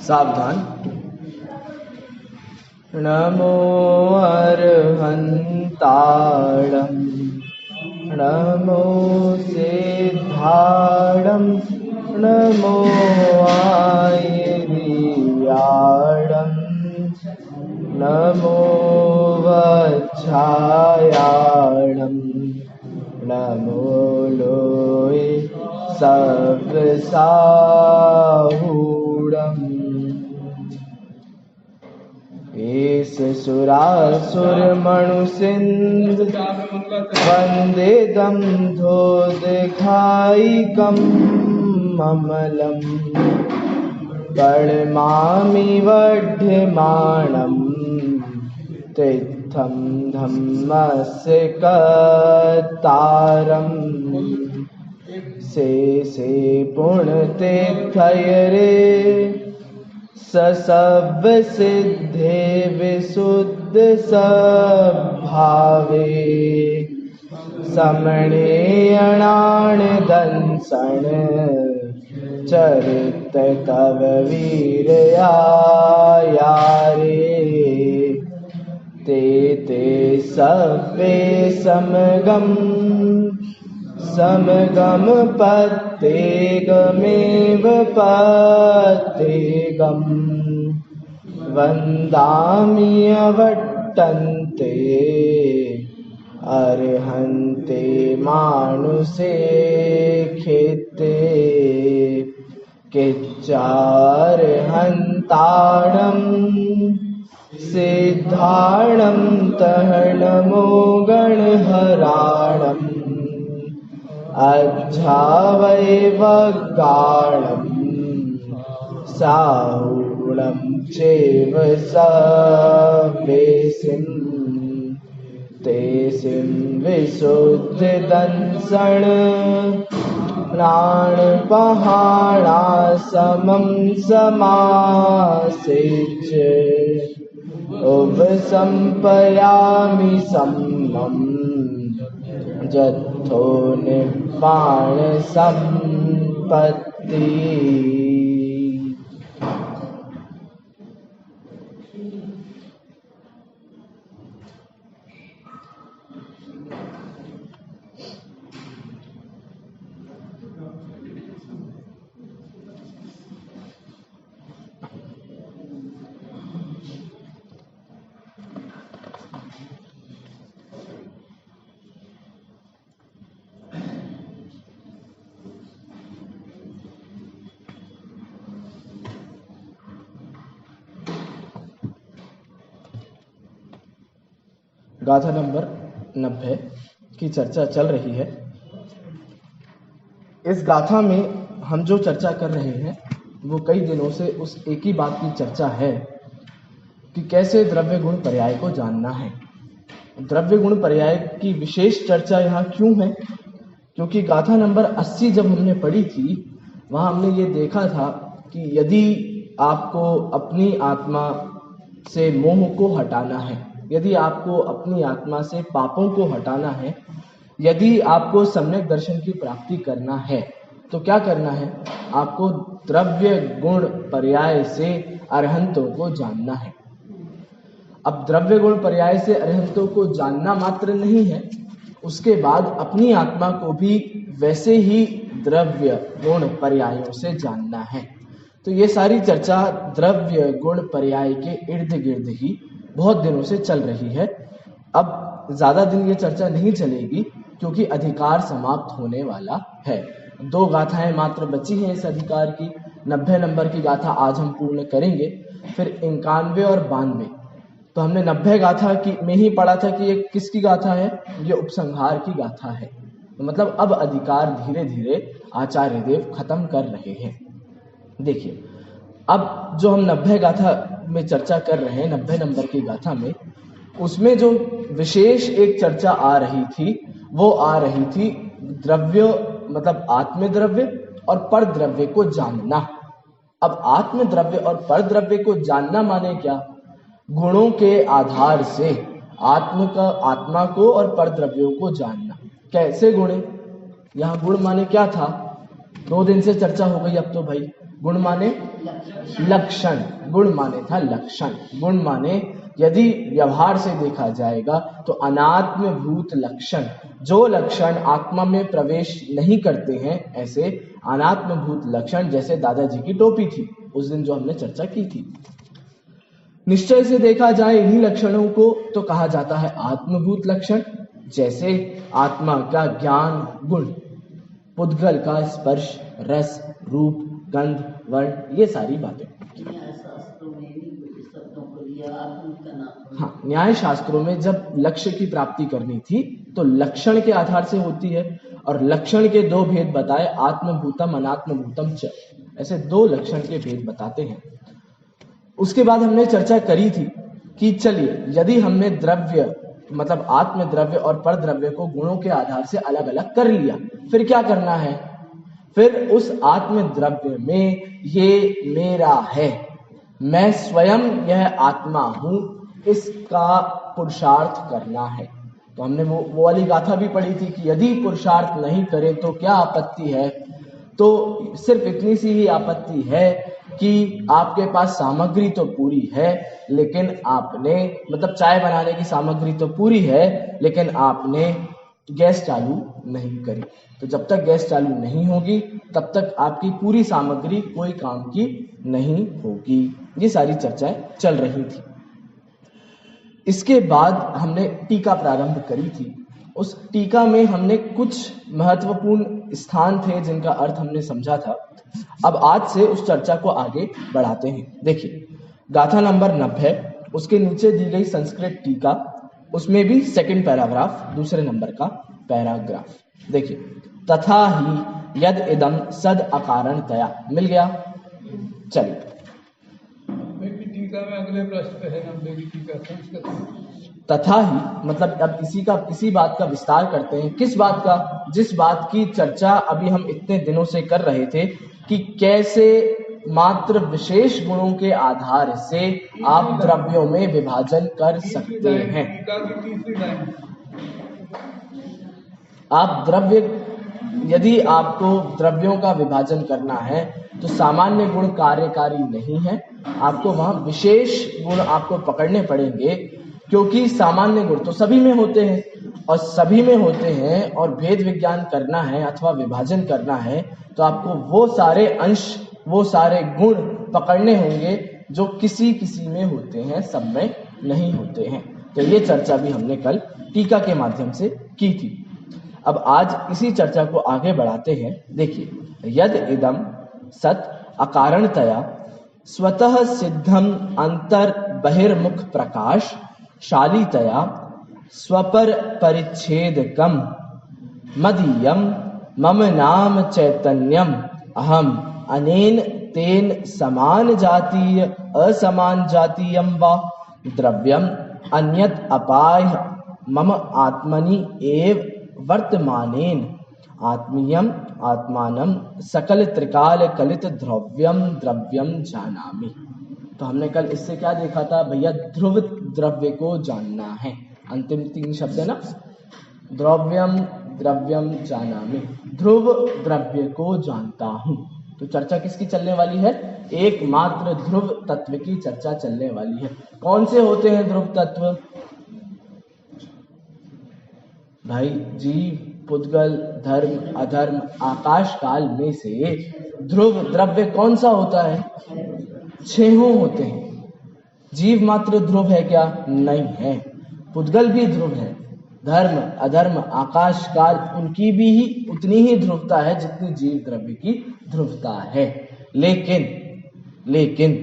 सावधान। नमो अर्हन्ताणं नमो सिद्धाणं नमो आयर्याणं नमो वच्छायाणं नमो लोये सव्यसाहूणम्। एष सुरासुरमणुसिन्ध वन्देदं धोदघायिकं ममलं प्रणमामि वर्धमानं तीर्थं धम्मस्य कतारम्। से पुण्यतीर्थयरे ससव्य सिद्धे विशुद्ध सद्भावे समणेयणान दंसण चरित तव वीरयारे ते सव्ये समगम समगम पत्तेगमेव पत्तेगम वन्दामि अवट्टन्ते अर्हन्ते मानुषे खेते किच्चार्हन्ताणं सिद्धाणं तहनमो गणहराणम् अज्झावैवगाणं साहूणं चैव सवेसिं तेसिं विशुद्धदंसण प्राणपहाणासमं समासेच उपसंपयामि सम्मम् जत्थो निर्वाण संपत्ति। गाथा नंबर 90 की चर्चा चल रही है। इस गाथा में हम जो चर्चा कर रहे हैं वो कई दिनों से उस एक ही बात की चर्चा है कि कैसे द्रव्य गुण पर्याय को जानना है। द्रव्य गुण पर्याय की विशेष चर्चा यहाँ क्यों है? क्योंकि गाथा नंबर 80 जब हमने पढ़ी थी वहां हमने ये देखा था कि यदि आपको अपनी आत्मा से मोह को हटाना है, यदि आपको अपनी आत्मा से पापों को हटाना है, यदि आपको सम्यक दर्शन की प्राप्ति करना है तो क्या करना है? आपको द्रव्य गुण पर्याय से अरहंतों को जानना है। अब द्रव्य गुण पर्याय से अरहंतों को जानना मात्र नहीं है, उसके बाद अपनी आत्मा को भी वैसे ही द्रव्य गुण पर्यायों से जानना है। तो ये सारी चर्चा द्रव्य गुण पर्याय के इर्द गिर्द ही बहुत दिनों से चल रही है। अब ज्यादा दिन ये चर्चा नहीं चलेगी क्योंकि अधिकार समाप्त होने वाला है। 2 गाथाएं मात्र बची हैं इस अधिकार की। 90 नंबर की गाथा आज हम पूर्ण करेंगे, फिर 91 और 92। तो हमने 90 गाथा की में ही पढ़ा था कि ये किसकी गाथा है? ये उपसंहार की गाथा है। तो मतलब अब अधिकार धीरे धीरे आचार्य देव खत्म कर रहे हैं। देखिए, अब जो हम 90 गाथा में चर्चा कर रहे हैं, 90 नंबर की गाथा में, उसमें जो विशेष एक चर्चा आ रही थी वो आ रही थी द्रव्य मतलब आत्म द्रव्य और पर द्रव्य को जानना। अब आत्म द्रव्य और पर द्रव्य को जानना माने क्या? गुणों के आधार से आत्मा को और पर द्रव्यों को जानना। कैसे गुण? यहाँ गुण माने क्या था? 2 दिन से चर्चा हो गई। अब तो भाई गुण माने लक्षण, गुण माने था लक्षण, गुण माने यदि व्यवहार से देखा जाएगा तो अनात्म भूत लक्षण, जो लक्षण आत्मा में प्रवेश नहीं करते हैं, ऐसे अनात्म भूत लक्षण, जैसे दादाजी की टोपी थी उस दिन जो हमने चर्चा की थी। निश्चय से देखा जाए इन्हीं लक्षणों को तो कहा जाता है आत्मभूत लक्षण, जैसे आत्मा का ज्ञान गुण, पुद्गल का स्पर्श, रस, रूप, गंध, वर्ण, ये सारी बातें। हाँ, न्याय शास्त्रों में जब लक्ष्य की प्राप्ति करनी थी तो लक्षण के आधार से होती है, और लक्षण के दो भेद बताए, आत्मभूतम अनात्मभूतम च, ऐसे दो लक्षण के भेद बताते हैं। उसके बाद हमने चर्चा करी थी कि चलिए यदि हमने द्रव्य मतलब आत्म द्रव्य और पर द्रव्य को गुणों के आधार से अलग अलग कर लिया, फिर क्या करना है? फिर उस आत्म द्रव्य में ये मेरा है, मैं स्वयं यह आत्मा हूं, इसका पुरुषार्थ करना है। तो हमने वो वाली गाथा भी पढ़ी थी कि यदि पुरुषार्थ नहीं करे तो क्या आपत्ति है? तो सिर्फ इतनी सी ही आपत्ति है कि आपके पास सामग्री तो पूरी है, लेकिन आपने मतलब चाय बनाने की सामग्री तो पूरी है, लेकिन आपने गैस चालू नहीं करी। तो जब तक गैस चालू नहीं होगी तब तक आपकी पूरी सामग्री कोई काम की नहीं होगी। ये सारी चर्चाएं चल रही थी। इसके बाद हमने टीका प्रारंभ करी थी। उस टीका में हमने कुछ महत्वपूर्ण स्थान थे जिनका अर्थ हमने समझा था। अब आज से उस चर्चा को आगे बढ़ाते हैं। देखिए, गाथा नंबर 90, उसके नीचे दी गई संस्कृत टीका, उसमें भी सेकंड पैराग्राफ, दूसरे नंबर का पैराग्राफ। देखिए, तथा ही यद इदम सद अकारणतया, मिल गया? चलिए, टीका में अगले प्रश्न है 90 की टीका संस्कृत। तथा ही मतलब अब इसी बात का विस्तार करते हैं। किस बात का? जिस बात की चर्चा अभी हम इतने दिनों से कर रहे थे कि कैसे मात्र विशेष गुणों के आधार से आप द्रव्यों में विभाजन कर सकते हैं। आप द्रव्य, यदि आपको द्रव्यों का विभाजन करना है तो सामान्य गुण कार्यकारी नहीं है, आपको वहां विशेष गुण आपको पकड़ने पड़ेंगे, क्योंकि सामान्य गुण तो सभी में होते हैं और सभी में होते हैं, और भेद विज्ञान करना है अथवा विभाजन करना है तो आपको वो सारे अंश, वो सारे गुण पकड़ने होंगे जो किसी किसी में होते हैं, सब में नहीं होते हैं। तो ये चर्चा भी हमने कल टीका के माध्यम से की थी। अब आज इसी चर्चा को आगे बढ़ाते हैं। देखिए, यद इदम सत अकारणतया स्वतः सिद्धम अंतर बहिर्मुख प्रकाश शालितया स्वपर परिच्छेदकम मदीयम मम नाम चैतन्यम अहम अनेन तेन समान जातीय असमान जातीयम वा द्रव्यम अन्यत अपाय मम आत्मनि एव वर्तमानेन आत्मीयम आत्मानम सकल त्रिकाल कलित द्रव्यम द्रव्यम जानामि। तो हमने कल इससे क्या देखा था भैया? ध्रुव द्रव्य को जानना है। अंतिम 3 शब्द है ना, द्रव्यम द्रव्यम जानामि, ध्रुव द्रव्य को जानता हूं। तो चर्चा किसकी चलने वाली है? एकमात्र ध्रुव तत्व की चर्चा चलने वाली है। कौन से होते हैं ध्रुव तत्व भाई? जीव, पुद्गल, धर्म, अधर्म, आकाश काल में से ध्रुव द्रव्य कौन सा होता है? 6 होते हैं। जीव मात्र ध्रुव है क्या? नहीं है। पुद्गल भी ध्रुव है, धर्म, अधर्म, आकाश काल, उनकी भी ही उतनी ही ध्रुवता है जितनी जीव द्रव्य की ध्रुवता है। लेकिन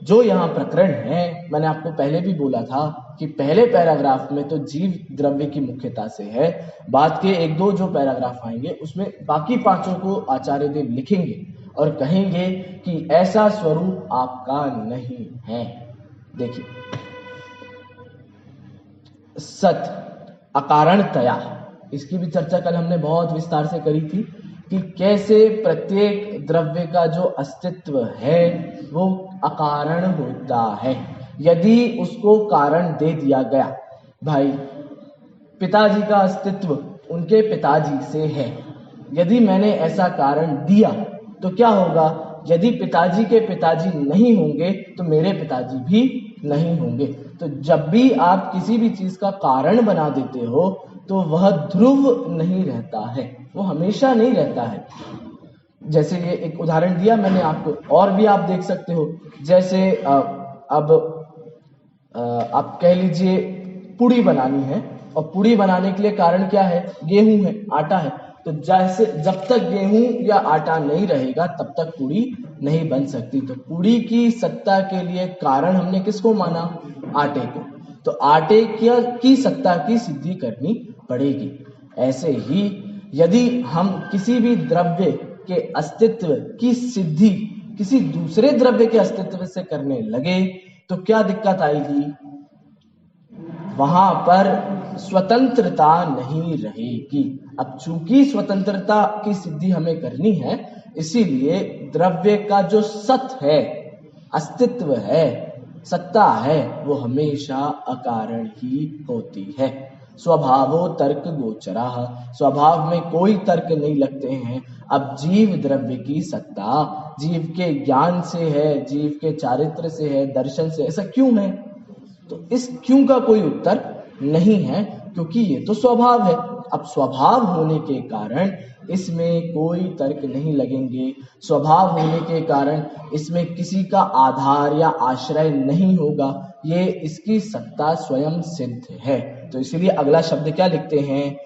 जो यहाँ प्रकरण है, मैंने आपको पहले भी बोला था कि पहले पैराग्राफ में तो जीव द्रव्य की मुख्यता से है, बाद के 1-2 जो पैराग्राफ आएंगे उसमें बाकी 5 को आचार्य देव लिखेंगे और कहेंगे कि ऐसा स्वरूप आपका नहीं है। देखिए, सत अकारणतया, इसकी भी चर्चा कल हमने बहुत विस्तार से करी थी कि कैसे प्रत्येक द्रव्य का जो अस्तित्व है वो अकारण होता है यदि उसको कारण दे दिया गया। भाई, पिताजी का अस्तित्व उनके पिताजी से है, यदि मैंने ऐसा कारण दिया तो क्या होगा? यदि पिताजी के पिताजी नहीं होंगे तो मेरे पिताजी भी नहीं होंगे। तो जब भी आप किसी भी चीज का कारण बना देते हो तो वह ध्रुव नहीं रहता है, वो हमेशा नहीं रहता है। जैसे ये एक उदाहरण दिया मैंने आपको, और भी आप देख सकते हो। जैसे अब आप कह लीजिए पूड़ी बनानी है, और पूड़ी बनाने के लिए कारण क्या है? गेहूं है, आटा है। तो जैसे जब तक गेहूं या आटा नहीं रहेगा तब तक पूड़ी नहीं बन सकती। तो पूड़ी की सत्ता के लिए कारण हमने किसको माना? आटे को। तो आटे की सत्ता की सिद्धि करनी पड़ेगी। ऐसे ही यदि हम किसी भी द्रव्य के अस्तित्व की सिद्धि किसी दूसरे द्रव्य के अस्तित्व से करने लगे तो क्या दिक्कत आएगी? वहां पर स्वतंत्रता नहीं रहेगी। अब चूंकि स्वतंत्रता की सिद्धि हमें करनी है, इसीलिए द्रव्य का जो सत है, अस्तित्व है, सत्ता है, वो हमेशा अकारण ही होती है। स्वभावो तर्क गोचरा, स्वभाव में कोई तर्क नहीं लगते हैं। अब जीव द्रव्य की सत्ता जीव के ज्ञान से है, जीव के चारित्र से है, दर्शन से। ऐसा क्यों है? तो इस क्यों का कोई उत्तर नहीं है, क्योंकि ये तो स्वभाव है। अब स्वभाव होने के कारण इसमें कोई तर्क नहीं लगेंगे। स्वभाव होने के कारण इसमें किसी का आधार या आश्रय नहीं होगा। ये इसकी सत्ता स्वयं सिद्ध है। तो इसलिए अगला शब्द क्या लिखते हैं?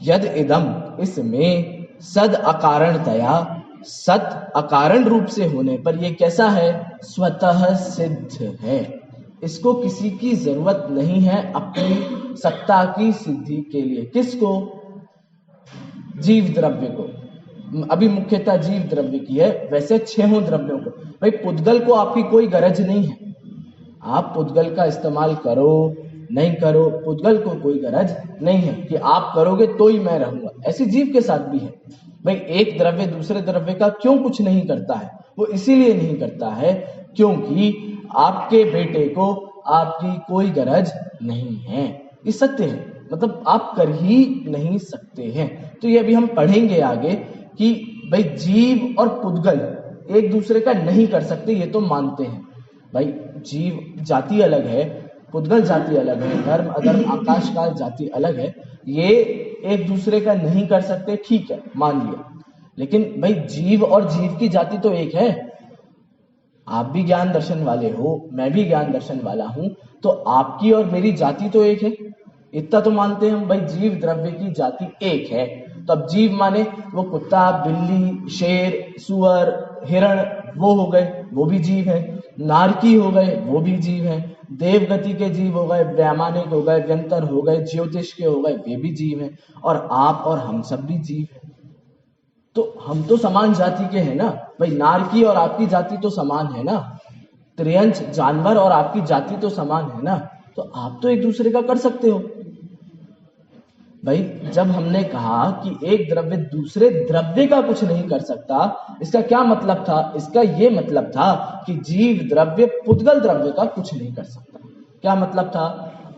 यद इदम, इसमें सद अकारणतया, सत अकारण रूप से होने पर ये कैसा है? स्वतः सिद्ध है। इसको किसी की जरूरत नहीं है अपनी सत्ता की सिद्धि के लिए। किसको? जीव द्रव्य को। अभी मुख्यतः जीव द्रव्य की है, वैसे छहों द्रव्यों को। भाई पुद्गल को आपकी कोई गरज नहीं है, आप पुद्गल का इस्तेमाल करो नहीं करो, पुद्गल को कोई गरज नहीं है कि आप करोगे तो ही मैं रहूंगा। ऐसी जीव के साथ भी है। भाई एक द्रव्य दूसरे द्रव्य का क्यों कुछ नहीं करता है? वो इसीलिए नहीं करता है क्योंकि आपके बेटे को आपकी कोई गरज नहीं है। ये सत्य है, मतलब आप कर ही नहीं सकते हैं। तो ये अभी हम पढ़ेंगे आगे कि भाई जीव और पुद्गल एक दूसरे का नहीं कर सकते, ये तो मानते हैं। भाई जीव जाति अलग है, पुद्गल जाति अलग है, धर्म अधर्म आकाश काल जाति अलग है। ये एक दूसरे का नहीं कर सकते, ठीक है, मान लिया। लेकिन भाई जीव और जीव की जाति तो एक है। आप भी ज्ञान दर्शन वाले हो, मैं भी ज्ञान दर्शन वाला हूं, तो आपकी और मेरी जाति तो एक है। इतना तो मानते हैं हम, भाई जीव द्रव्य की जाति एक है। तो अब जीव माने वो कुत्ता, बिल्ली, शेर, सुअर, हिरण, वो हो गए, वो भी जीव है। नारकी हो गए, वो भी जीव है। देवगति के जीव हो गए, वैमानिक हो गए, व्यंतर हो गए, ज्योतिष के हो गए, वे भी जीव हैं। और आप और हम सब भी जीव हैं। तो हम तो समान जाति के हैं ना भाई। नारकी और आपकी जाति तो समान है ना, त्रियंश जानवर और आपकी जाति तो समान है ना। तो आप तो एक दूसरे का कर सकते हो। भाई जब हमने कहा कि एक द्रव्य दूसरे द्रव्य का कुछ नहीं कर सकता, इसका क्या मतलब था? इसका ये मतलब था कि जीव द्रव्य पुद्गल द्रव्य का कुछ नहीं कर सकता। क्या मतलब था?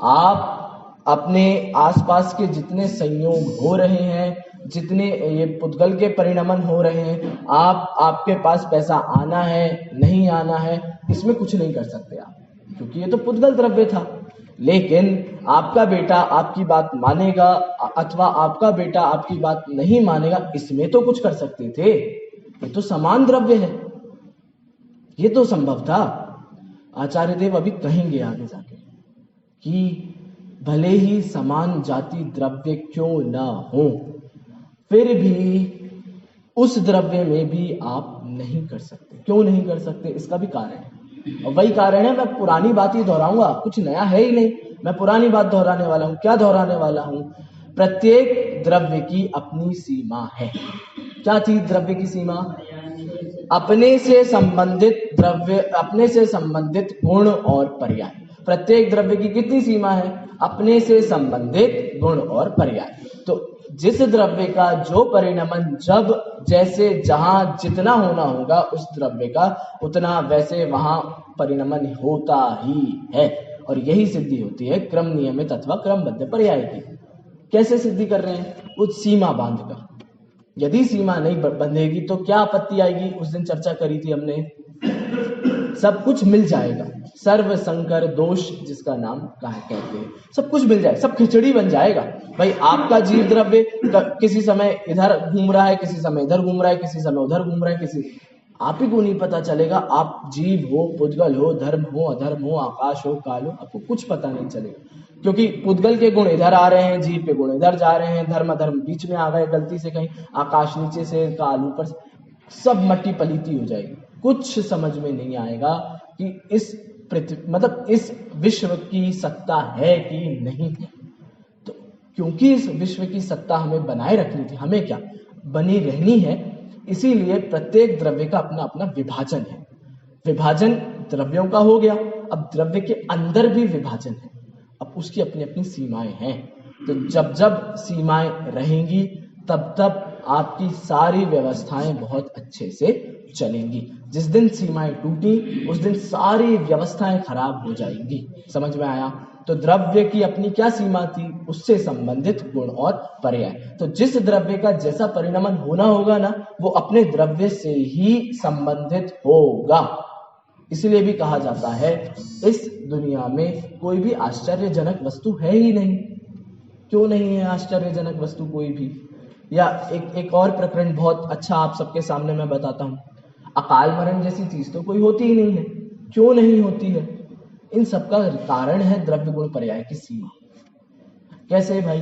आप अपने आसपास के जितने संयोग हो रहे हैं, जितने ये पुद्गल के परिणमन हो रहे हैं, आपके पास पैसा आना है नहीं आना है, इसमें कुछ नहीं कर सकते आप, क्योंकि ये तो पुद्गल द्रव्य था। लेकिन आपका बेटा आपकी बात मानेगा अथवा आपका बेटा आपकी बात नहीं मानेगा, इसमें तो कुछ कर सकते थे। ये तो समान द्रव्य है, ये तो संभव था। आचार्य देव अभी कहेंगे आगे जाके कि भले ही समान जाति द्रव्य क्यों ना हो, फिर भी उस द्रव्य में भी आप नहीं कर सकते। क्यों नहीं कर सकते? इसका भी कारण है, और वही कारण है, मैं पुरानी बात ही दोहराऊंगा, कुछ नया है ही नहीं। मैं पुरानी बात दोहराने वाला हूं। क्या दोहराने वाला हूं? प्रत्येक द्रव्य की अपनी सीमा है। क्या चीज द्रव्य की सीमा? अपने से संबंधित द्रव्य, अपने से संबंधित गुण और पर्याय। प्रत्येक द्रव्य की कितनी सीमा है? अपने से संबंधित गुण और पर्याय। तो जिस द्रव्य का जो परिणमन जब जैसे जहां जितना होना होगा, उस द्रव्य का उतना वैसे वहां परिणमन होता ही है। और यही सिद्धि होती है क्रम नियमित अथवा क्रमबद्ध पर्याय की। कैसे सिद्धि कर रहे हैं? उस सीमा बांध कर। यदि सीमा नहीं बंधेगी तो क्या आपत्ति आएगी? उस दिन चर्चा करी थी हमने, सब कुछ मिल जाएगा, सर्व संकर दोष जिसका नाम कहते हैं, सब कुछ मिल जाएगा, सब खिचड़ी बन जाएगा। भाई आपका जीव द्रव्य किसी समय इधर घूम रहा है, किसी समय इधर घूम रहा है, किसी समय उधर घूम रहा है, किसी आप ही को नहीं पता चलेगा। आप जीव हो, पुद्गल हो, धर्म हो, अधर्म हो, आकाश हो, काल हो, आपको कुछ पता नहीं चलेगा, क्योंकि पुद्गल के गुण इधर आ रहे हैं, जीव के गुण इधर जा रहे हैं, धर्म अधर्म बीच में आ गए गलती से, कहीं आकाश नीचे से, काल ऊपर से, सब मट्टी पलीती हो जाएगी। कुछ समझ में नहीं आएगा कि इस पृथ्वी मतलब इस विश्व की सत्ता है कि नहीं है। तो क्योंकि इस विश्व की सत्ता हमें बनाए रखनी थी, हमें क्या बनी रहनी है, इसीलिए प्रत्येक द्रव्य का अपना अपना विभाजन है। विभाजन द्रव्यों का हो गया, अब द्रव्य के अंदर भी विभाजन है, अब उसकी अपनी अपनी सीमाएं हैं। तो जब जब सीमाएं रहेंगी तब तब आपकी सारी व्यवस्थाएं बहुत अच्छे से चलेंगी। जिस दिन सीमाएं टूटी उस दिन सारी व्यवस्थाएं खराब हो जाएंगी। समझ में आया? तो द्रव्य की अपनी क्या सीमा थी, उससे संबंधित गुण और पर्याय। तो जिस द्रव्य का जैसा परिणमन होना होगा ना, वो अपने द्रव्य से ही संबंधित होगा। इसलिए भी कहा जाता है इस दुनिया में कोई भी आश्चर्यजनक वस्तु है ही नहीं। क्यों नहीं है आश्चर्यजनक वस्तु कोई भी? या एक और प्रकरण बहुत अच्छा आप सबके सामने मैं बताता हूँ। अकाल मरण जैसी चीज तो कोई होती ही नहीं है। क्यों नहीं होती है? इन सब का कारण है द्रव्य गुण पर्याय की सीमा। कैसे भाई?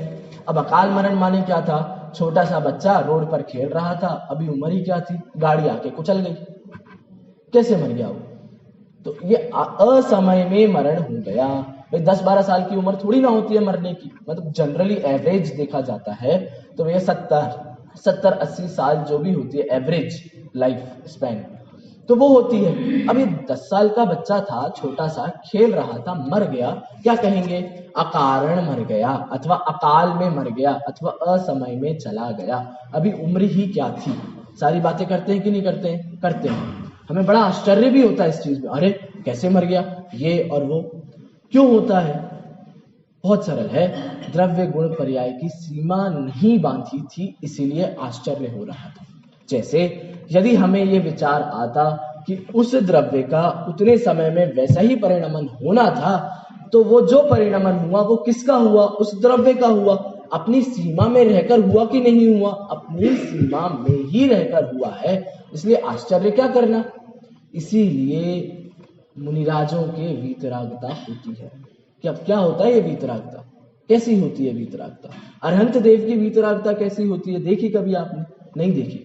अब अकाल मरण माने क्या था? छोटा सा बच्चा रोड पर खेल रहा था, अभी उम्र ही क्या थी, गाड़ी आके कुचल गई, कैसे मर गया वो? तो ये असमय में मरण हो गया। भाई 10-12 साल की उम्र थोड़ी ना होती है मरने की, मतलब जनरली एवरेज देखा जाता है तो ये 70-80 साल जो भी होती है एवरेज लाइफ स्पैन, तो वो होती है। अब ये 10 साल का बच्चा था, छोटा सा खेल रहा था, मर गया, क्या कहेंगे? अकारण मर गया, अथवा अकाल में मर गया, अथवा असमय में चला गया। अभी उम्र ही क्या थी। सारी बातें करते हैं कि नहीं करते हैं? करते हैं। हमें बड़ा आश्चर्य भी होता है इस चीज में, अरे कैसे मर गया ये और वो। क्यों होता है? बहुत सरल है, द्रव्य गुण पर्याय की सीमा नहीं बांधी थी, इसीलिए आश्चर्य हो रहा था। जैसे यदि हमें ये विचार आता कि उस द्रव्य का उतने समय में वैसा ही परिणमन होना था, तो वो जो परिणमन हुआ वो किसका हुआ? उस द्रव्य का हुआ। अपनी सीमा में रहकर हुआ कि नहीं हुआ? अपनी सीमा में ही रहकर हुआ है, इसलिए आश्चर्य क्या करना। इसीलिए मुनिराजों के वीतरागता होती है। क्या होता है ये वीतरागता? कैसी होती है वीतरागता? अरहंत देव की वीतरागता कैसी होती है? देखी कभी आपने? नहीं देखी।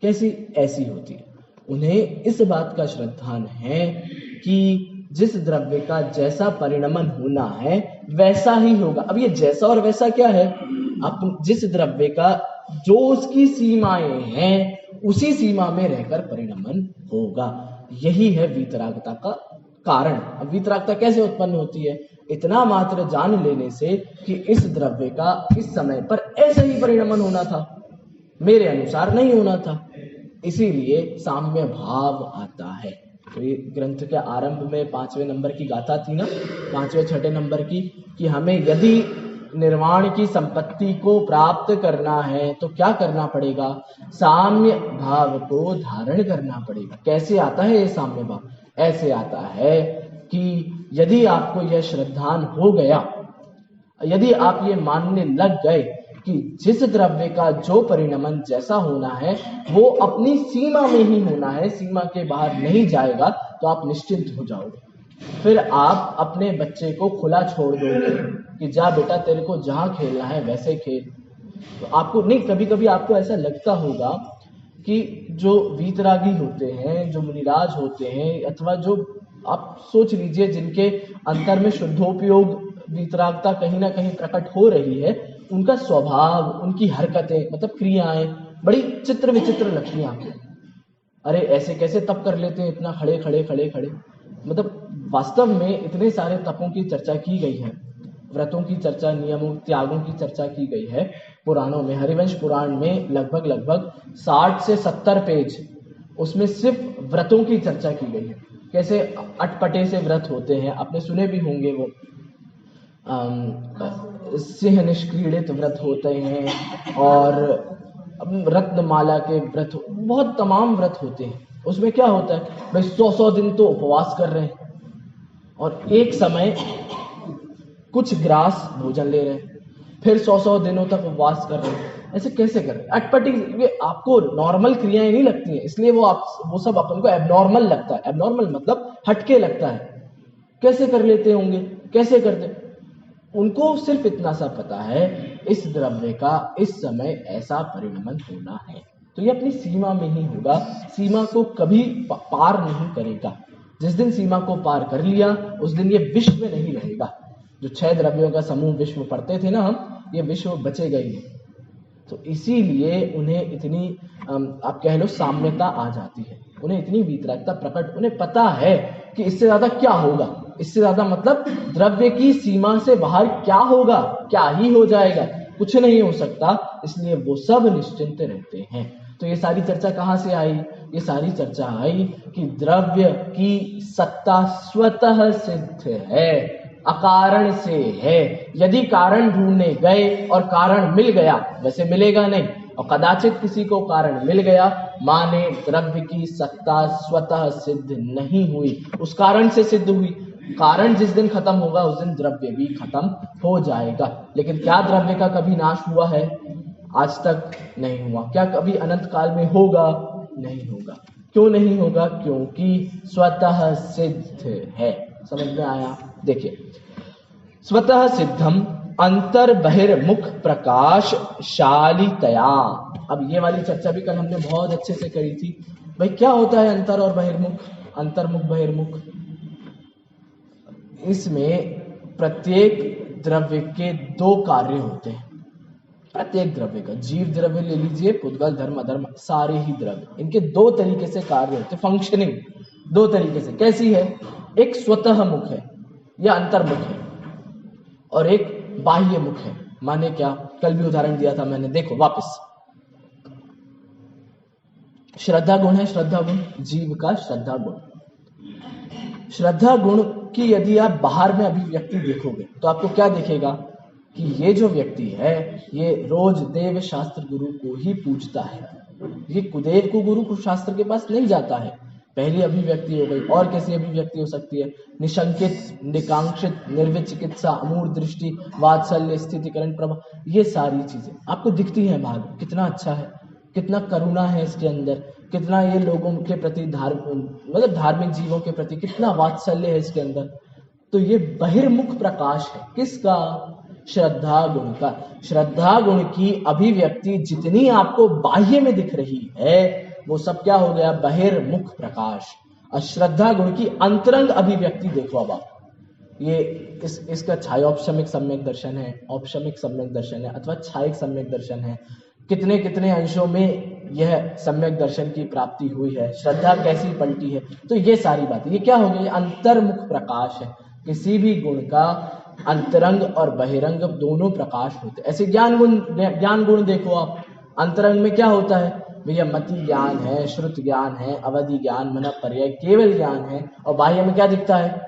कैसी? ऐसी होती है। उन्हें इस बात का श्रद्धान है कि जिस द्रव्य का जैसा परिणमन होना है वैसा ही होगा। अब ये जैसा और वैसा क्या है? अब जिस द्रव्य का जो उसकी सीमाएं हैं उसी सीमा में रहकर परिणमन होगा। यही है वीतरागता का कारण। अब वीतरागता कैसे उत्पन्न होती है? इतना मात्र जान लेने से कि इस द्रव्य का इस समय पर ऐसा ही परिणमन होना था, मेरे अनुसार नहीं होना था, इसीलिए साम्य भाव आता है। तो ये ग्रंथ के आरंभ में 5वें नंबर की गाथा थी ना, 5वें-6 नंबर की, कि हमें यदि निर्वाण की संपत्ति को प्राप्त करना है तो क्या करना पड़ेगा? साम्य भाव को धारण करना पड़ेगा। कैसे आता है ये साम्य भाव? ऐसे आता है कि यदि आपको यह श्रद्धान हो गया, यदि आप ये मानने लग गए कि जिस द्रव्य का जो परिणमन जैसा होना है वो अपनी सीमा में ही होना है, सीमा के बाहर नहीं जाएगा, तो आप निश्चिंत हो जाओगे। फिर आप अपने बच्चे को खुला छोड़ दोगे कि जा बेटा तेरे को जहां खेलना है वैसे खेल। तो आपको नहीं, कभी कभी आपको ऐसा लगता होगा कि जो वीतरागी होते हैं, जो मुनिराज होते हैं, अथवा जो आप सोच लीजिए जिनके अंतर में शुद्धोपयोग वीतरागता कहीं ना कहीं प्रकट हो रही है, उनका स्वभाव, उनकी हरकतें, मतलब क्रियाएं बड़ी चित्र विचित्र लगती हैं आपको। अरे ऐसे कैसे तप कर लेते हैं इतना खड़े खड़े खड़े खड़े। मतलब वास्तव में इतने सारे तपों की चर्चा की गई है, व्रतों की चर्चा, नियमों, त्यागों की चर्चा की गई है पुराणों में। हरिवंश पुराण में लगभग 60 से 70 पेज उसमें सिर्फ व्रतों की चर्चा की गई है। कैसे अटपटे से व्रत होते हैं, आपने सुने भी होंगे, वो सिंह निष्क्रीडित व्रत होते हैं, और अब रत्नमाला के व्रत, बहुत तमाम व्रत होते हैं, उसमें क्या होता है भाई 100 दिन तो उपवास कर रहे हैं और एक समय कुछ ग्रास भोजन ले रहे हैं, फिर 100 दिनों तक उपवास कर रहे हैं। ऐसे कैसे कर रहे हैं? अटपटी, ये आपको नॉर्मल क्रियाएं नहीं लगती हैं, इसलिए वो सब अपन को एबनॉर्मल लगता है। एबनॉर्मल मतलब हटके लगता है। कैसे कर लेते होंगे, कैसे करते? उनको सिर्फ इतना सा पता है इस द्रव्य का इस समय ऐसा परिणमन होना है, तो ये अपनी सीमा में ही होगा, सीमा को कभी पार नहीं करेगा। जिस दिन सीमा को पार कर लिया उस दिन ये विश्व में नहीं रहेगा। जो 6 द्रव्यों का समूह विश्व पढ़ते थे ना हम, ये विश्व बचेगा ही नहीं। तो इसीलिए उन्हें इतनी आप कह लो साम्यता आ जाती है, उन्हें इतनी वीतरागता प्रकट, उन्हें पता है कि इससे ज्यादा क्या होगा, इससे ज्यादा मतलब द्रव्य की सीमा से बाहर क्या होगा, क्या ही हो जाएगा, कुछ नहीं हो सकता, इसलिए वो सब निश्चिंत रहते हैं। तो ये सारी चर्चा कहाँ से आई? ये सारी चर्चा आई कि द्रव्य की सत्ता स्वतः सिद्ध है, अकारण से है। यदि कारण ढूंढने गए और कारण मिल गया, वैसे मिलेगा नहीं, और कदाचित किसी को कारण मिल गया, माने द्रव्य की सत्ता स्वतः सिद्ध नहीं हुई, उस कारण से सिद्ध हुई। कारण जिस दिन खत्म होगा उस दिन द्रव्य भी खत्म हो जाएगा। लेकिन क्या द्रव्य का कभी नाश हुआ है? आज तक नहीं हुआ। क्या कभी अनंत काल में होगा? नहीं होगा। क्यों नहीं होगा? क्योंकि स्वतः सिद्ध है। समझ में आया? देखिए, स्वतः सिद्धम अंतर बहिर्मुख प्रकाश शालितया। अब ये वाली चर्चा भी कल हमने बहुत अच्छे से करी थी। भाई क्या होता है अंतर और बहिर्मुख, अंतर्मुख बहिर्मुख? इसमें प्रत्येक द्रव्य के 2 कार्य होते हैं। प्रत्येक द्रव्य का, जीव द्रव्य ले लीजिए, पुद्गल धर्म अधर्म, सारे ही द्रव्य, इनके 2 तरीके से कार्य होते हैं, फंक्शनिंग 2 तरीके से। कैसी है? एक स्वतः मुख है या अंतर्मुख है, और एक बाह्य मुख है। माने क्या? कल भी उदाहरण दिया था मैंने, देखो वापस। श्रद्धा गुण है, श्रद्धा गुण, जीव का श्रद्धा गुण। श्रद्धा गुण की यदि आप बाहर में अभिव्यक्ति देखोगे तो आपको क्या दिखेगा कि ये जो व्यक्ति है ये रोज देव शास्त्र गुरु को ही पूजता है, ये कुदेव को गुरु को शास्त्र के पास नहीं जाता है। पहली अभिव्यक्ति हो गई। और कैसी अभिव्यक्ति हो सकती है? निशंकित, निकांक्षित, निर्विचिकित्सा, अमूढ़ दृष्टि, वात्सल्य, स्थितिकरण प्रभा, ये सारी चीजें आपको दिखती हैं बाहर। कितना अच्छा है, कितना करुणा है इसके अंदर, कितना ये लोगों के प्रति मतलब धार्मिक जीवों के प्रति कितना वात्सल्य है इसके अंदर। तो ये बहिर्मुख प्रकाश है किसका? श्रद्धा गुण का। श्रद्धा गुण की अभिव्यक्ति जितनी आपको बाह्य में दिख रही है वो सब क्या हो गया? बहिर्मुख प्रकाश। और श्रद्धा गुण की अंतरंग अभिव्यक्ति देखो अब आप, ये इसका छायोपशमिक सम्यक दर्शन है, औपशमिक सम्यक दर्शन है, अथवा छायिक सम्यक दर्शन है। कितने कितने अंशों में यह सम्यक दर्शन की प्राप्ति हुई है, श्रद्धा कैसी पलटी है। तो ये सारी बातें, ये क्या हो गई? अंतर्मुख प्रकाश है। किसी भी गुण का अंतरंग और बहिरंग दोनों प्रकाश होते हैं। ऐसे ज्ञान गुण देखो आप, अंतरंग में क्या होता है भैया? मति ज्ञान है, श्रुत ज्ञान है, अवधि ज्ञान, मन पर्याय, केवल ज्ञान है। और बाह्य में क्या दिखता है?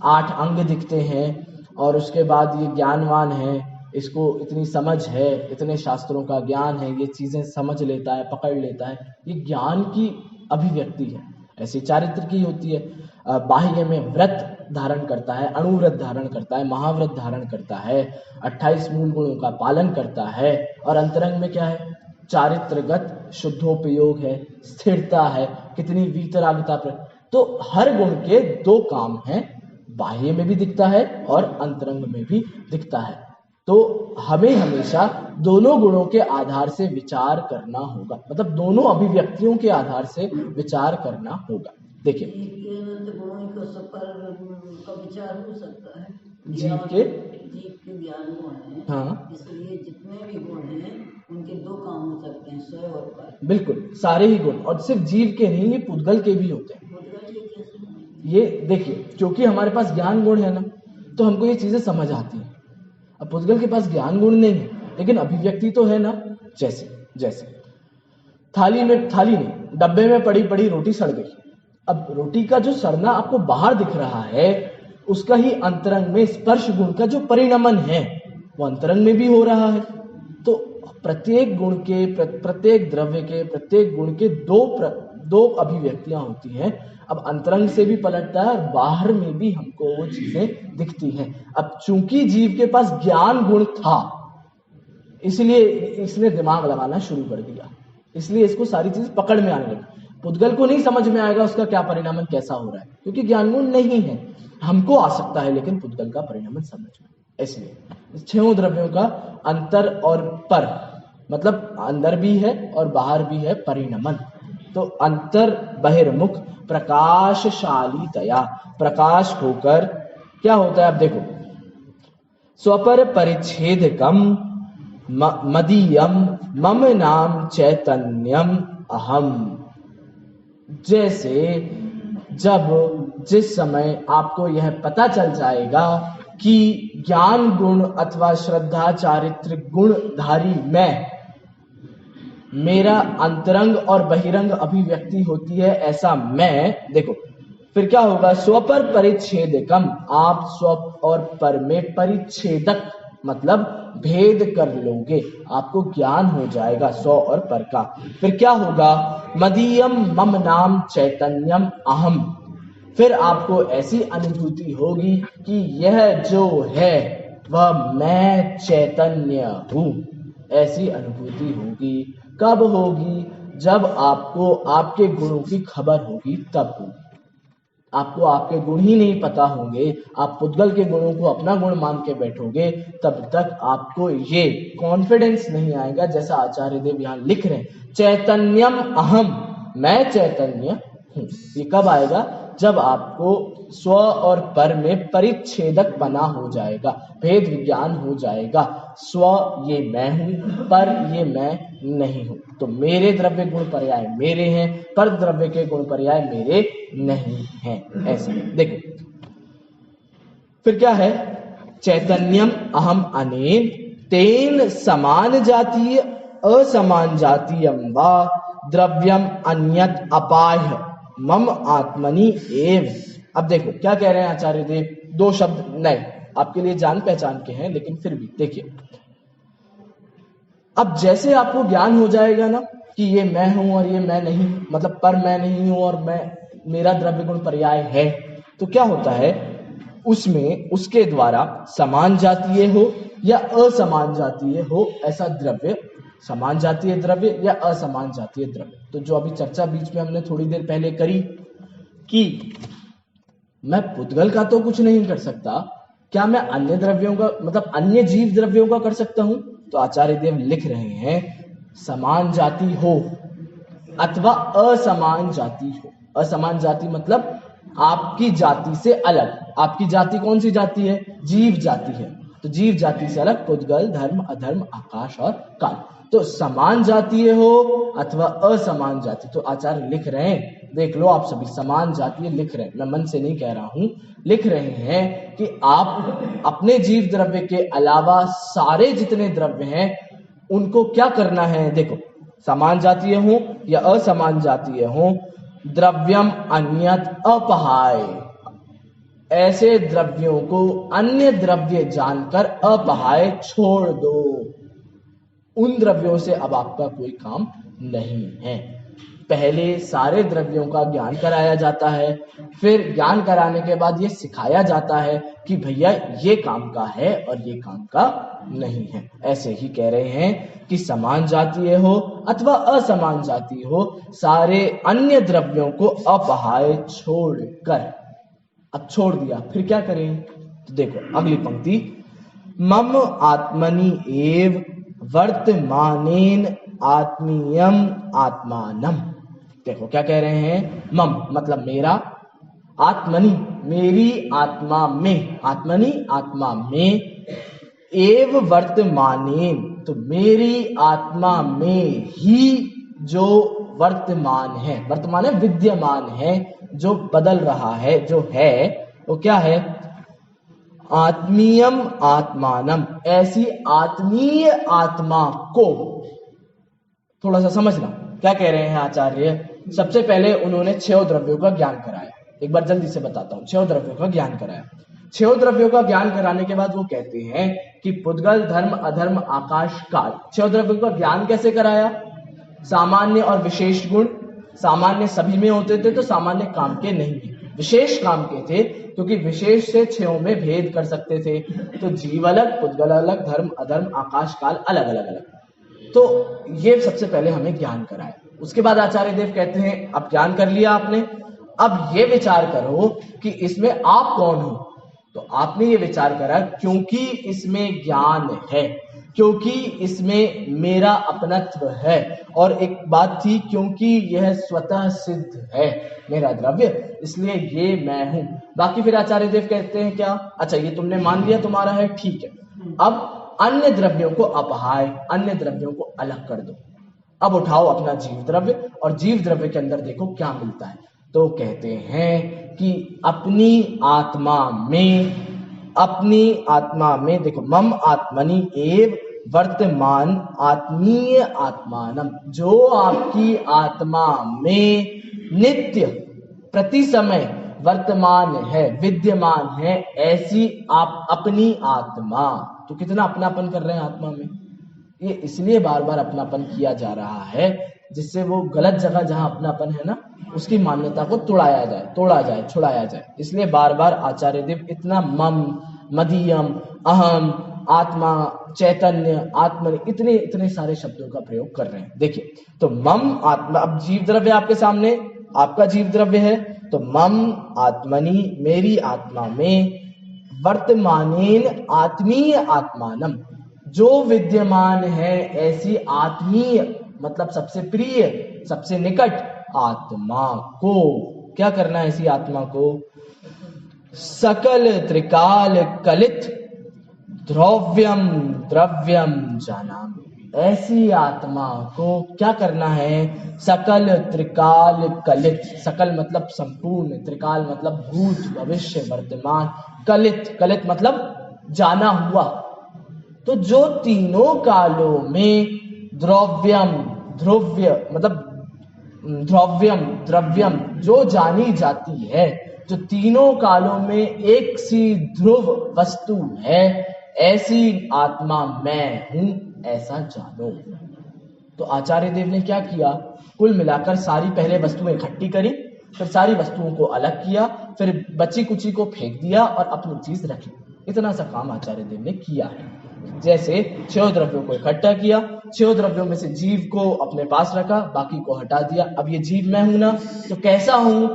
8 अंग दिखते हैं, और उसके बाद ये ज्ञानवान है, इसको इतनी समझ है, इतने शास्त्रों का ज्ञान है, ये चीजें समझ लेता है, पकड़ लेता है, ये ज्ञान की अभिव्यक्ति है। ऐसी चारित्र की होती है। बाह्य में व्रत धारण करता है, अणुव्रत धारण करता है, महाव्रत धारण करता है, 28 मूल गुणों का पालन करता है। और अंतरंग में क्या है? चारित्रगत शुद्धोपयोग है, स्थिरता है, कितनी वीतरागता पर। तो हर गुण के 2 काम हैं, बाह्य में भी दिखता है और अंतरंग में भी दिखता है। तो हमें हमेशा दोनों गुणों के आधार से विचार करना होगा, मतलब दोनों अभिव्यक्तियों के आधार से विचार करना होगा। देखिए, गुणों का सब का विचार हो सकता है। जीव के ज्ञान गुण है, हाँ, इसलिए जितने भी गुण हैं उनके 2 काम हो सकते हैं, स्वयं और कार्य। बिल्कुल, सारे ही गुण, और सिर्फ जीव के नहीं, ये पुद्गल के भी होते हैं। ये देखिए, क्योंकि हमारे पास ज्ञान गुण है ना, तो हमको ये चीजें समझ आती हैं। अब पुद्गल के पास ज्ञान गुण नहीं है, लेकिन अभिव्यक्ति तो है ना। जैसे थाली में डब्बे में पड़ी पड़ी रोटी सड़ गई। अब रोटी का जो सड़ना आपको बाहर दिख रहा है, उसका ही अंतरंग में स्पर्श गुण का जो परिणमन है वो अंतरंग में भी हो रहा है। तो प्रत्येक गुण के प्रत्येक द्रव्य के प्रत्येक गुण के दो अभिव्यक्तियां होती हैं। अब अंतरंग से भी पलटता है और बाहर में भी हमको वो चीजें दिखती हैं। अब चूंकि जीव के पास ज्ञान गुण था, इसलिए इसने दिमाग लगाना शुरू कर दिया, इसलिए इसको सारी चीज पकड़ में आने लगी। पुद्गल को नहीं समझ में आएगा उसका क्या परिणामन कैसा हो रहा है, क्योंकि ज्ञान गुण नहीं है। हमको आ सकता है लेकिन पुद्गल का परिणामन समझ में। इसलिए छहों द्रव्यों का अंतर और पर, मतलब अंदर भी है और बाहर भी है परिणमन। तो अंतर बहिर्मुख प्रकाशशालीतया, प्रकाश होकर क्या होता है। अब देखो, स्वपर परिच्छेदकम मदीयम मम नाम चैतन्यम अहम। जैसे जिस समय आपको यह पता चल जाएगा कि ज्ञान गुण अथवा श्रद्धा चारित्र गुणधारी मैं, मेरा अंतरंग और बहिरंग अभिव्यक्ति होती है ऐसा मैं, देखो फिर क्या होगा, स्वपर परिच्छेदकम, आप स्व और पर में परिच्छेदक मतलब भेद कर लोगे, आपको ज्ञान हो जाएगा स्व और पर का। फिर क्या होगा, मदीयम मम नाम चैतन्यम अहम, फिर आपको ऐसी अनुभूति होगी कि यह जो है वह मैं चैतन्य हूं। ऐसी अनुभूति होगी, कब होगी, जब आपको आपके गुणों की खबर होगी तब होगी। आपको आपके गुण ही नहीं पता होंगे, आप पुद्गल के गुणों को अपना गुण मान के बैठोगे, तब तक आपको ये कॉन्फिडेंस नहीं आएगा। जैसा आचार्य देव यहाँ लिख रहे हैं, चैतन्यम अहम, मैं चैतन्य हूं। ये कब आएगा, जब आपको स्व और पर में परिच्छेदक बना हो जाएगा, भेद विज्ञान हो जाएगा। स्व ये मैं हूं, पर ये मैं नहीं हूं। तो मेरे द्रव्य गुण पर्याय मेरे हैं, पर द्रव्य के गुण पर्याय मेरे नहीं हैं। ऐसे देखो, फिर क्या है, चैतन्यम अहम अनेन तेन समान जातीय असमान जातीयम वा द्रव्यम अन्यत अपाह्य मम आत्मनि एव। अब देखो क्या कह रहे हैं आचार्य देव, दो शब्द नए आपके लिए जान पहचान के हैं, लेकिन फिर भी देखिए, अब जैसे आपको ज्ञान हो जाएगा ना कि ये मैं हूं और ये मैं नहीं, मतलब पर मैं नहीं हूं और मैं, मेरा द्रव्य गुण पर्याय है, तो क्या होता है उसमें, उसके द्वारा समान जातीय हो या असमान जातीय हो ऐसा द्रव्य, समान जातीय द्रव्य या असमान जातीय द्रव्य। तो जो अभी चर्चा बीच में हमने थोड़ी देर पहले करी कि मैं पुद्गल का तो कुछ नहीं कर सकता, क्या मैं अन्य द्रव्यों का, मतलब अन्य जीव द्रव्यों का कर सकता हूं। तो आचार्य देव लिख रहे हैं, समान जाति हो अथवा असमान जाति हो। असमान जाति मतलब आपकी जाति से अलग। आपकी जाति कौन सी जाति है, जीव जाति है। तो जीव जाति से अलग पुद्गल, धर्म, अधर्म, आकाश और काल। तो समान जातीय हो अथवा असमान जाति। तो आचार्य लिख रहे हैं, देख लो आप सभी, समान जातीय लिख रहे हैं, मैं मन से नहीं कह रहा हूं, लिख रहे हैं कि आप अपने जीव द्रव्य के अलावा सारे जितने द्रव्य हैं उनको क्या करना है। देखो, समान जातीय हो या असमान जातीय हो, द्रव्यम अन्यत अपहाय, ऐसे द्रव्यों को अन्य द्रव्य जानकर अपहाय छोड़ दो। उन द्रव्यों से अब आपका कोई काम नहीं है। पहले सारे द्रव्यों का ज्ञान कराया जाता है, फिर ज्ञान कराने के बाद ये सिखाया जाता है कि भैया ये काम का है और ये काम का नहीं है। ऐसे ही कह रहे हैं कि समान जातीय हो अथवा असमान जातीय हो, सारे अन्य द्रव्यों को अपहाय छोड़कर, अब छोड़ दिया, फिर क्या करें। तो देखो अगली पंक्ति, मम आत्मनि एव वर्तमानेन आत्मीयम आत्मानम। देखो क्या कह रहे हैं, मम मतलब मेरा, आत्मनि मेरी आत्मा में, आत्मनि आत्मा में, एव वर्तमानेन तो मेरी आत्मा में ही जो वर्तमान है, वर्तमान है विद्यमान है, जो बदल रहा है, जो है वो क्या है, आत्मीयम आत्मानम, ऐसी आत्मीय आत्मा को। थोड़ा सा समझना क्या कह रहे हैं आचार्य। सबसे पहले उन्होंने 6 द्रव्यों का ज्ञान कराया, एक बार जल्दी से बताता हूं, 6 द्रव्यों का ज्ञान कराया। छह द्रव्यों का ज्ञान कराने के बाद वो कहते हैं कि पुद्गल, धर्म, अधर्म, आकाश, काल, छह द्रव्यों का ज्ञान कैसे कराया? सामान्य और विशेष गुण। सामान्य सभी में होते थे तो सामान्य काम के नहीं है, विशेष काम के थे, क्योंकि विशेष से छहों में भेद कर सकते थे। तो जीव अलग, पुद्गल अलग, धर्म, अधर्म, आकाश, काल अलग अलग अलग। तो ये सबसे पहले हमें ज्ञान कराया। उसके बाद आचार्य देव कहते हैं अब ज्ञान कर लिया आपने, अब ये विचार करो कि इसमें आप कौन हो। तो आपने ये विचार करा क्योंकि इसमें ज्ञान है, क्योंकि इसमें मेरा अपनत्व है, और एक बात थी क्योंकि यह स्वतः सिद्ध है मेरा द्रव्य, इसलिए ये मैं हूं। बाकी फिर आचार्य देव कहते हैं क्या? अच्छा, ये तुमने मान लिया तुम्हारा है, ठीक है, अब अन्य द्रव्यों को अपहाय, अन्य द्रव्यों को अलग कर दो। अब उठाओ अपना जीव द्रव्य और जीव द्रव्य के अंदर देखो क्या मिलता है। तो कहते हैं कि अपनी आत्मा में देखो, मम आत्मनि एव वर्तमान आत्मीय आत्मानम, जो आपकी आत्मा में नित्य प्रति समय वर्तमान है, विद्यमान है, ऐसी आप अपनी आत्मा। तो कितना अपनापन कर रहे हैं आत्मा में? ये इसलिए बार बार अपनापन किया जा रहा है जिससे वो गलत जगह जहां अपनापन है ना, उसकी मान्यता को तोड़ा जाए, छुड़ाया जाए। इसलिए बार बार आचार्य देव इतना मम, मदीयम, अहम, आत्मा, चैतन्य, आत्मन, इतने सारे शब्दों का प्रयोग कर रहे हैं। देखिए, तो मम आत्मा, अब जीव द्रव्य आपके सामने, आपका जीव द्रव्य है, तो मम आत्मनि, मेरी आत्मा में, वर्तमानेन आत्मीय आत्मानम, जो विद्यमान है ऐसी आत्मीय, मतलब सबसे प्रिय, सबसे निकट आत्मा को। क्या करना है ऐसी आत्मा को? सकल त्रिकाल कलित द्रव्यम जानामि, ऐसी आत्मा को क्या करना है? सकल त्रिकाल कलित, सकल मतलब संपूर्ण, त्रिकाल मतलब भूत, भविष्य, वर्तमान, कलित मतलब जाना हुआ। तो जो तीनों कालों में द्रव्यम जो जानी जाती है, जो तीनों कालों में एक सी ध्रुव वस्तु है, ऐसी आत्मा मैं हूं, ऐसा जानो। तो आचार्य देव ने क्या किया? कुल मिलाकर सारी पहले वस्तुएं इकट्ठी करी, फिर सारी वस्तुओं को अलग किया, फिर बची कुची को फेंक दिया और अपनी चीज रखी। इतना सा काम आचार्य देव ने किया है। जैसे छह द्रव्यों को इकट्ठा किया, छह द्रव्यों में से जीव को अपने पास रखा, बाकी को हटा दिया। अब ये जीव मैं हूं ना, तो कैसा हूं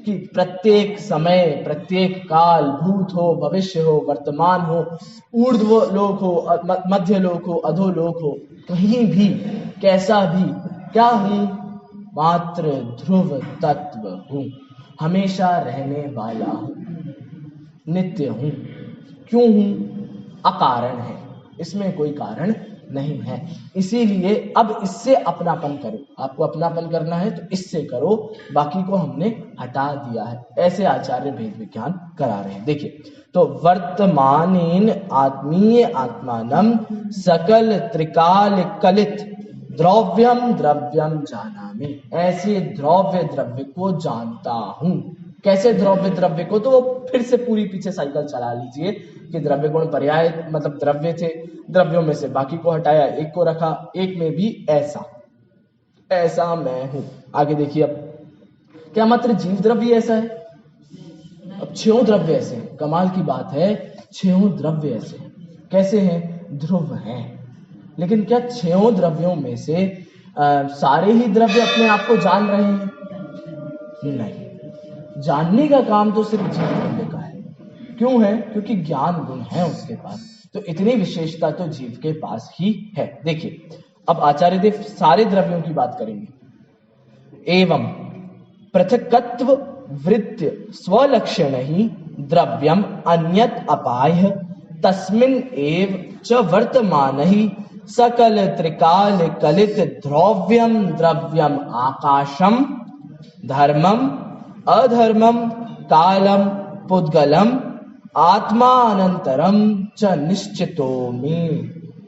कि प्रत्येक समय, प्रत्येक काल, भूत हो, भविष्य हो, वर्तमान हो, ऊर्ध्व लोक हो, मध्य लोक हो, अधोलोक हो, कहीं भी कैसा भी क्या हूं? मात्र ध्रुव तत्व हूं, हमेशा रहने वाला हूं, नित्य हूं। क्यों हूं? अकारण है, इसमें कोई कारण नहीं है। इसीलिए अब इससे अपनापन करो, आपको अपनापन करना है तो इससे करो, बाकी को हमने हटा दिया है। ऐसे आचार्य भेद विज्ञान करा रहे हैं। देखिए, तो वर्तमानेन आत्मीय आत्मानम सकल त्रिकाल कलित द्रव्यम जानामि, ऐसे द्रव्य को जानता हूं। कैसे द्रव्य को? तो वो फिर से पूरी पीछे साइकिल चला लीजिए कि द्रव्य गुण पर्याय मतलब द्रव्य थे, द्रव्यों में से बाकी को हटाया, एक को रखा, एक में भी ऐसा मैं हूं। आगे देखिए, अब क्या मात्र जीव द्रव्य ऐसा है? अब छह द्रव्य ऐसे हैं। कमाल की बात है, छह द्रव्य ऐसे हैं। कैसे हैं? ध्रुव हैं। लेकिन क्या छह द्रव्यों में से सारे ही द्रव्य अपने आप को जान रहे हैं? नहीं, जानने का काम तो सिर्फ जीव द्रव्य का है। क्यों है? क्योंकि ज्ञान गुण है उसके पास, तो इतनी विशेषता तो जीव के पास ही है। देखिए, अब आचार्य देव सारे द्रव्यों की बात करेंगे। एवं पृथकत्व वृत्ति स्वलक्षण ही द्रव्यम अन्यत अपाय तस्मिन् एव च वर्तमान ही सकल त्रिकाल कलित द्रव्यम आकाशम धर्मम अधर्मम कालम पुद्गलम आत्मा अनंतरम च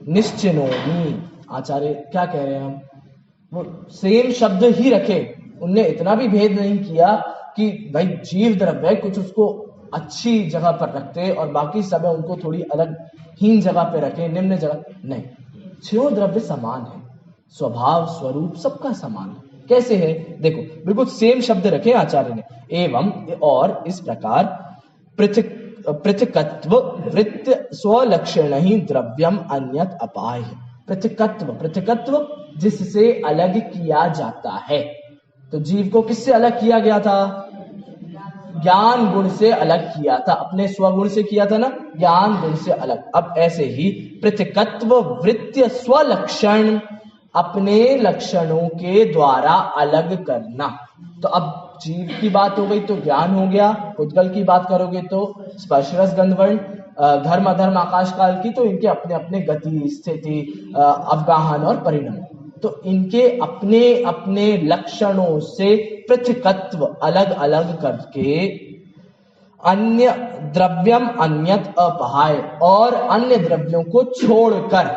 निश्चिनोमि। आचार्य क्या कह रहे हैं? हम वो सेम शब्द ही रखे, उनने इतना भी भेद नहीं किया कि भाई जीव द्रव्य कुछ उसको अच्छी जगह पर रखते और बाकी सब है उनको थोड़ी अलग हीन जगह पे रखे, निम्न जगह नहीं। छह द्रव्य समान है, स्वभाव स्वरूप सबका समान है। कैसे है देखो, बिल्कुल सेम शब्द रखे आचार्य ने, एवं और इस प्रकार पृथकत्व वृत्त स्वलक्षण ही द्रव्यम अन्यत अपाय। पृथकत्व जिससे अलग किया जाता है। तो जीव को किससे अलग किया गया था? ज्ञान गुण से अलग किया था, अपने स्वगुण से किया था ना, ज्ञान गुण से अलग। अब ऐसे ही पृथकत्व वृत्त स्वलक्षण, अपने लक्षणों के द्वारा अलग करना। तो अब जीव की बात हो गई तो ज्ञान हो गया, पुद्गल की बात करोगे तो स्पर्श रस गंध वर्ण, धर्म अधर्म आकाश काल की तो इनके अपने अपने गति स्थिति अवगाहन और परिणाम। तो इनके अपने अपने लक्षणों से पृथकत्व अलग अलग करके अन्य द्रव्यम अन्यत अपहाय, और अन्य द्रव्यों को छोड़कर।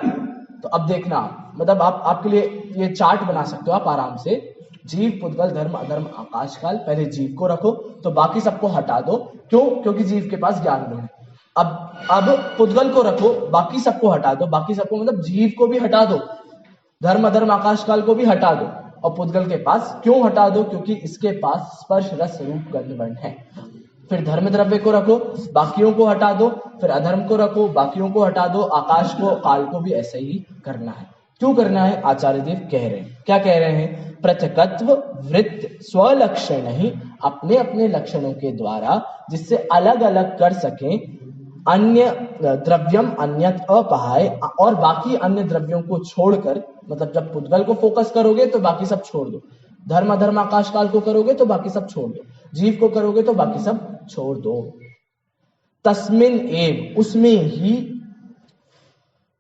तो अब देखना, मतलब आप आपके लिए ये चार्ट बना सकते हो आप आराम से। जीव पुद्गल धर्म अधर्म आकाश काल, पहले जीव को रखो तो बाकी सबको हटा दो। क्यों? क्योंकि जीव के पास ज्ञान गुण है। अब पुद्गल को रखो, बाकी सबको हटा दो, बाकी सबको मतलब जीव को भी हटा दो, धर्म अधर्म आकाश काल को भी हटा दो। और पुद्गल के पास क्यों हटा दो? क्योंकि इसके पास स्पर्श रस रूप गंध वर्ण है। फिर धर्म द्रव्य को रखो, बाकियों को हटा दो, फिर अधर्म को रखो, बाकियों को हटा दो, आकाश को काल को भी ऐसे ही करना है। क्यों करना है? आचार्य देव कह रहे हैं, क्या कह रहे हैं? पृथकत्व वृत्त स्वलक्षण ही, अपने अपने लक्षणों के द्वारा जिससे अलग अलग कर सकें, अन्य द्रव्यम अन्यत अपहाय, और बाकी अन्य द्रव्यों को छोड़कर। मतलब जब पुद्गल को फोकस करोगे तो बाकी सब छोड़ दो, धर्म अधर्म आकाश काल को करोगे तो बाकी सब छोड़ दो, जीव को करोगे तो बाकी सब छोड़ दो। तस्मिन एव, उसमें ही,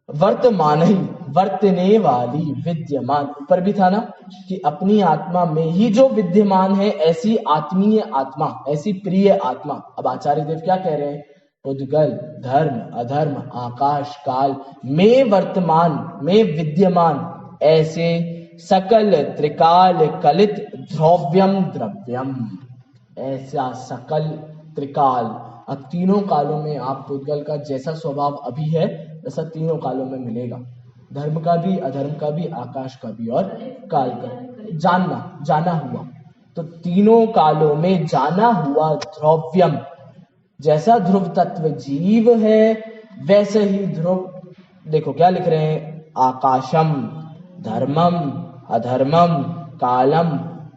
वर्तमान ही, वर्तने वाली, विद्यमान, ऊपर भी था ना कि अपनी आत्मा में ही जो विद्यमान है, ऐसी आत्मीय आत्मा, ऐसी प्रिय आत्मा। अब आचार्य देव क्या कह रहे हैं? पुद्गल धर्म अधर्म आकाश काल में वर्तमान में विद्यमान ऐसे सकल त्रिकाल कलित द्रव्यम द्रव्यम, ऐसा सकल त्रिकाल, अब तीनों कालों में आप पुद्गल का जैसा स्वभाव अभी है वैसा तीनों कालों में मिलेगा, धर्म का भी अधर्म का भी आकाश का भी और काल का। जाना हुआ, तो तीनों कालों में जाना हुआ द्रव्यम, जैसा ध्रुव तत्व जीव है वैसे ही ध्रुव, देखो क्या लिख रहे हैं, आकाशम धर्मम अधर्मम कालम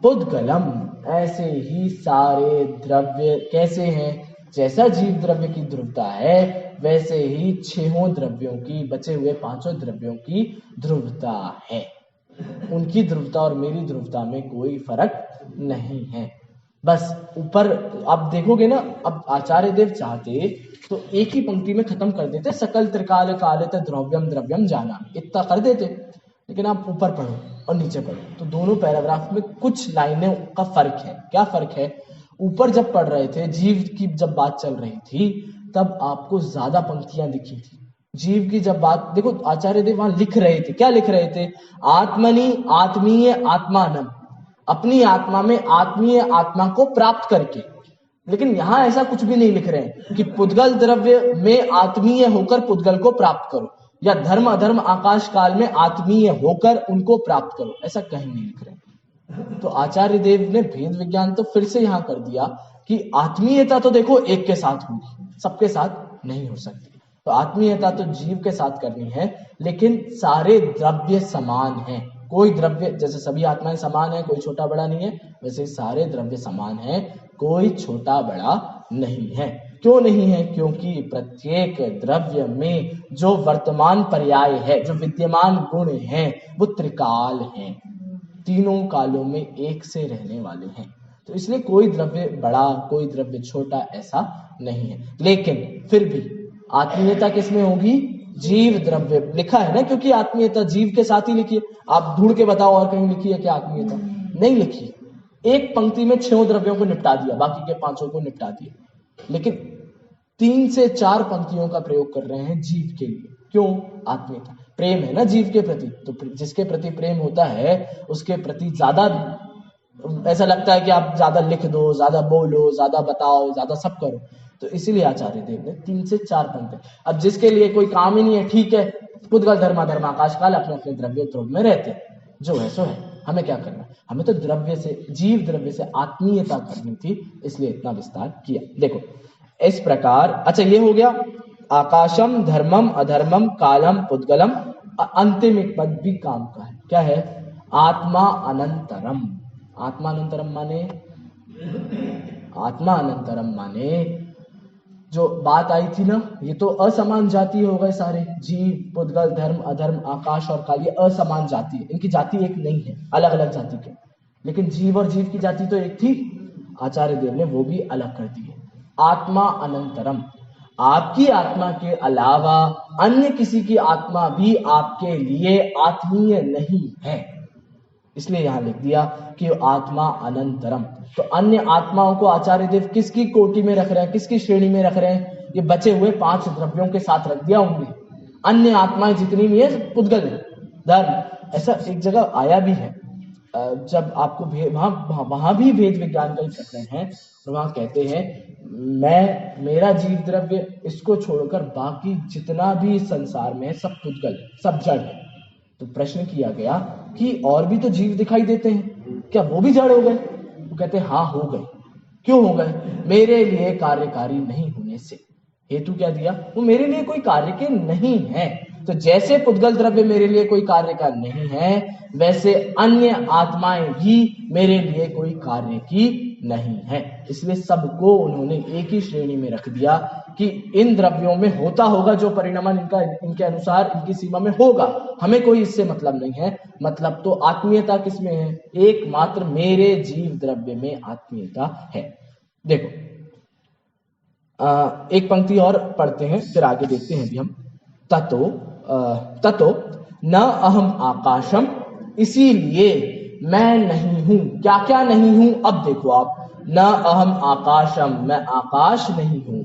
पुद्गलम, ऐसे ही सारे द्रव्य कैसे हैं? जैसा जीव द्रव्य की ध्रुवता है वैसे ही छहों द्रव्यों की, बचे हुए पांचों द्रव्यों की ध्रुवता है। उनकी ध्रुवता और मेरी ध्रुवता में कोई फर्क नहीं है। बस ऊपर आप देखोगे ना, अब आचार्य देव चाहते तो एक ही पंक्ति में खत्म कर देते, सकल त्रिकाल कालित द्रव्यम द्रव्यम जाना, इतना कर देते। लेकिन आप ऊपर पढ़ो और नीचे पढ़ो तो दोनों पैराग्राफ में कुछ लाइनें का फर्क है। क्या फर्क है? ऊपर जब पढ़ रहे थे, जीव की जब बात चल रही थी तब आपको ज्यादा पंक्तियां दिखी थी। जीव की जब बात देखो, आचार्य देव वहां लिख रहे थे, क्या लिख रहे थे? आत्मनि आत्मीय आत्मानम, अपनी आत्मा में आत्मीय आत्मा को प्राप्त करके। लेकिन यहां ऐसा कुछ भी नहीं लिख रहे हैं कि पुद्गल द्रव्य में आत्मीय होकर पुद्गल को प्राप्त करो, या धर्म अधर्म आकाश काल में आत्मीय होकर उनको प्राप्त करो, ऐसा कहीं नहीं लिख रहे। तो आचार्य देव ने भेद विज्ञान तो फिर से यहां कर दिया कि आत्मीयता तो देखो एक के साथ होगी, सबके साथ नहीं हो सकती। तो आत्मीयता तो जीव के साथ करनी है, लेकिन सारे द्रव्य समान हैं। कोई द्रव्य, जैसे सभी आत्माएं समान है, कोई छोटा बड़ा नहीं है, वैसे सारे द्रव्य समान है, कोई छोटा बड़ा नहीं है। क्यों नहीं है? क्योंकि प्रत्येक द्रव्य में जो वर्तमान पर्याय है, जो विद्यमान गुण हैं, वो त्रिकाल हैं, तीनों कालों में एक से रहने वाले हैं। तो इसलिए कोई द्रव्य बड़ा कोई द्रव्य छोटा ऐसा नहीं है। लेकिन फिर भी आत्मीयता किसमें होगी? जीव द्रव्य लिखा है ना, क्योंकि आत्मीयता जीव के साथ ही लिखी है। आप ढूंढ के बताओ और कहीं लिखी है क्या आत्मीयता? नहीं लिखी। एक पंक्ति में 6 द्रव्यों को निपटा दिया, बाकी के 5 को निपटा दिया, लेकिन 3 से 4 पंक्तियों का प्रयोग कर रहे हैं जीव के लिए। क्यों? आत्मीयता, प्रेम है ना जीव के प्रति, तो जिसके प्रति प्रेम होता है उसके प्रति ज्यादा ऐसा लगता है कि आप ज्यादा लिख दो, ज्यादा बोलो, ज्यादा बताओ, ज्यादा सब करो। तो इसीलिए आचार्य देव ने 3 से 4 पंक्ति। अब जिसके लिए कोई काम ही नहीं है, ठीक है, पुद्गल धर्माधर्म आकाश काल अपने अपने द्रव्य ध्रुव में रहते हैं, जो है सो है, हमें क्या करना, हमें तो द्रव्य से, जीव द्रव्य से आत्मीयता करनी थी, इसलिए इतना विस्तार किया। देखो इस प्रकार, अच्छा ये हो गया आकाशम धर्मम अधर्मम कालम पुद्गलम। अंतिम एक पद भी काम का है, क्या है, आत्मा अनंतरम। आत्मा अनंतरम माने, आत्मा अनंतरम माने जो बात आई थी ना, ये तो असमान जाति हो गए सारे, जीव पुद्गल धर्म अधर्म आकाश और काल, ये असमान जाति है, इनकी जाति एक नहीं है, अलग अलग जाति के, लेकिन जीव और जीव की जाति तो एक थी। आचार्य देव ने वो भी अलग कर दी है। आत्मा अनंतरम, आपकी आत्मा के अलावा अन्य किसी की आत्मा भी आपके लिए आत्मीय नहीं है, इसलिए यहां लिख दिया कि आत्मा अनंतरम। तो अन्य आत्माओं को आचार्य देव किसकी कोटि में रख रहे हैं, किसकी श्रेणी में रख रहे हैं, ये बचे हुए 5 द्रव्यों के साथ रख दिया उनने। अन्य आत्माएं जितनी भी है पुद्गल धर्म, ऐसा एक जगह आया भी है, जब आपको वहां भी भेद विज्ञान का ही प्रकरण है, और वहां कहते हैं मेरा जीव द्रव्य इसको छोड़कर बाकी जितना भी संसार में है सब पुद्गल, सब जड़ है। तो प्रश्न किया गया कि और भी तो जीव दिखाई देते हैं, क्या वो भी जड़ हो गए? वो कहते हैं हाँ हो गए। क्यों हो गए? मेरे लिए कार्यकारी नहीं होने से। हेतु क्या दिया? वो मेरे लिए कोई कार्य के नहीं है। तो जैसे पुद्गल द्रव्य मेरे लिए कोई कार्य का नहीं है, वैसे अन्य आत्माएं भी मेरे लिए कोई कार्य की नहीं है। इसलिए सबको उन्होंने एक ही श्रेणी में रख दिया कि इन द्रव्यों में होता होगा जो परिणामन इनके अनुसार इनकी सीमा में होगा, हमें कोई इससे मतलब नहीं है। मतलब तो आत्मीयता किसमें है? एकमात्र मेरे जीव द्रव्य में आत्मीयता है। देखो एक पंक्ति और पढ़ते हैं, फिर आगे देखते हैं भी हम। ततो न अहम आकाशम, इसीलिए मैं नहीं हूं। क्या क्या नहीं हूं? अब देखो आप, न अहम आकाशम, मैं आकाश नहीं हूं,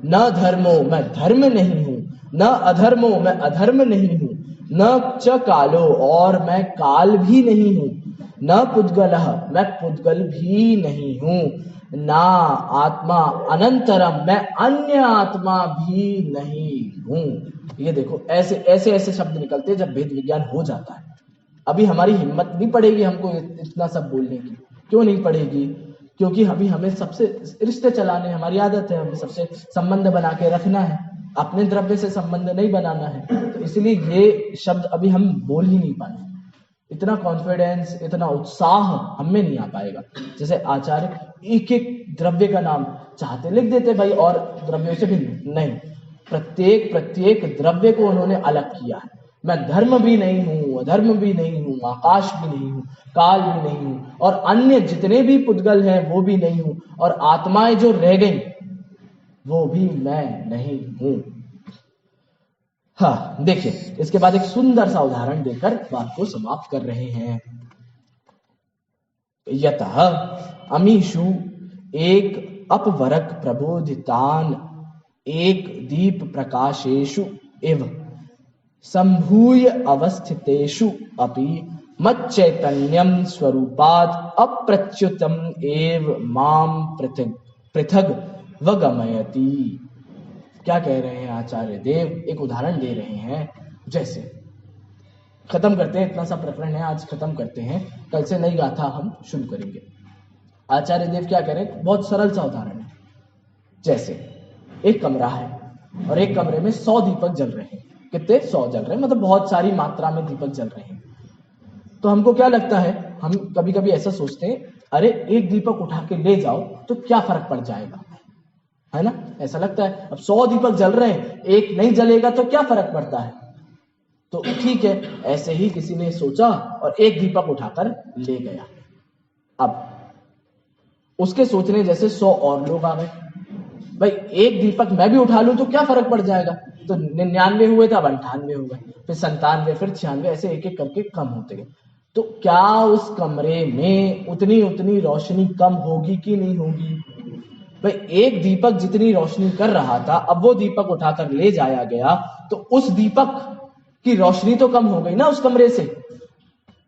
न धर्मो, मैं धर्म नहीं हूं, न अधर्मो, मैं अधर्म नहीं हूं, न च कालो, और मैं काल भी नहीं हूं, न पुद्गलः, मैं पुद्गल भी नहीं हूं, ना आत्मा अनंतरम, मैं अन्य आत्मा भी नहीं हूं। ये देखो ऐसे ऐसे ऐसे शब्द निकलते हैं जब भेद विज्ञान हो जाता है। अभी हमारी हिम्मत नहीं पड़ेगी हमको इतना सब बोलने की। क्यों नहीं पड़ेगी? क्योंकि अभी हमें सबसे रिश्ते चलाने, हमारी आदत है, हमें सबसे संबंध बना के रखना है, अपने द्रव्य से संबंध नहीं बनाना है। तो इसलिए ये शब्द अभी हम बोल ही नहीं पाए। इतना कॉन्फिडेंस, इतना उत्साह हम में नहीं आ पाएगा। जैसे आचार्य एक एक द्रव्य का नाम चाहते लिख देते भाई, और द्रव्यों से भिन्न नहीं, प्रत्येक द्रव्य को उन्होंने अलग किया है। मैं धर्म भी नहीं हूं, अधर्म भी नहीं हूं, आकाश भी नहीं हूं, काल भी नहीं हूं, और अन्य जितने भी पुद्गल हैं वो भी नहीं हूं, और आत्माएं जो रह गई वो भी मैं नहीं हूं। हाँ देखिए, इसके बाद एक सुंदर सा उदाहरण देकर बात को समाप्त कर रहे हैं। यतः अमीषु एक अपवरक प्रबोधितान एक दीप प्रकाशेषु इव संभूय अवस्थितेषु अपि मच्चैतन्यम स्वरूपात् अप्रच्युतम एव माम पृथग वगमयति। क्या कह रहे हैं आचार्य देव? एक उदाहरण दे रहे हैं। जैसे खत्म करते हैं, इतना सा प्रकरण है आज, खत्म करते हैं, कल से नई गाथा हम शुरू करेंगे। आचार्य देव क्या कह रहे हैं? बहुत सरल सा उदाहरण है। जैसे एक कमरा है और एक कमरे में 100 दीपक जल रहे हैं। कितने? 100 जल रहे हैं, मतलब बहुत सारी मात्रा में दीपक जल रहे हैं। तो हमको क्या लगता है, हम कभी कभी ऐसा सोचते हैं, अरे एक दीपक उठा के ले जाओ तो क्या फर्क पड़ जाएगा, है ना? ऐसा लगता है। अब 100 दीपक जल रहे हैं, एक नहीं जलेगा तो क्या फर्क पड़ता है? तो ठीक है, ऐसे ही किसी ने सोचा और एक दीपक उठाकर ले गया। अब उसके सोचने जैसे 100 और लोग आ गए। भाई एक दीपक मैं भी उठा लूं तो क्या फर्क पड़ जाएगा? तो 99 हुए थे, अब 98 हो गए, फिर 97, फिर 96, ऐसे एक एक करके कम होते गए। तो क्या उस कमरे में उतनी रोशनी कम होगी कि नहीं होगी? भाई एक दीपक जितनी रोशनी कर रहा था, अब वो दीपक उठाकर ले जाया गया तो उस दीपक की रोशनी तो कम हो गई ना, उस कमरे से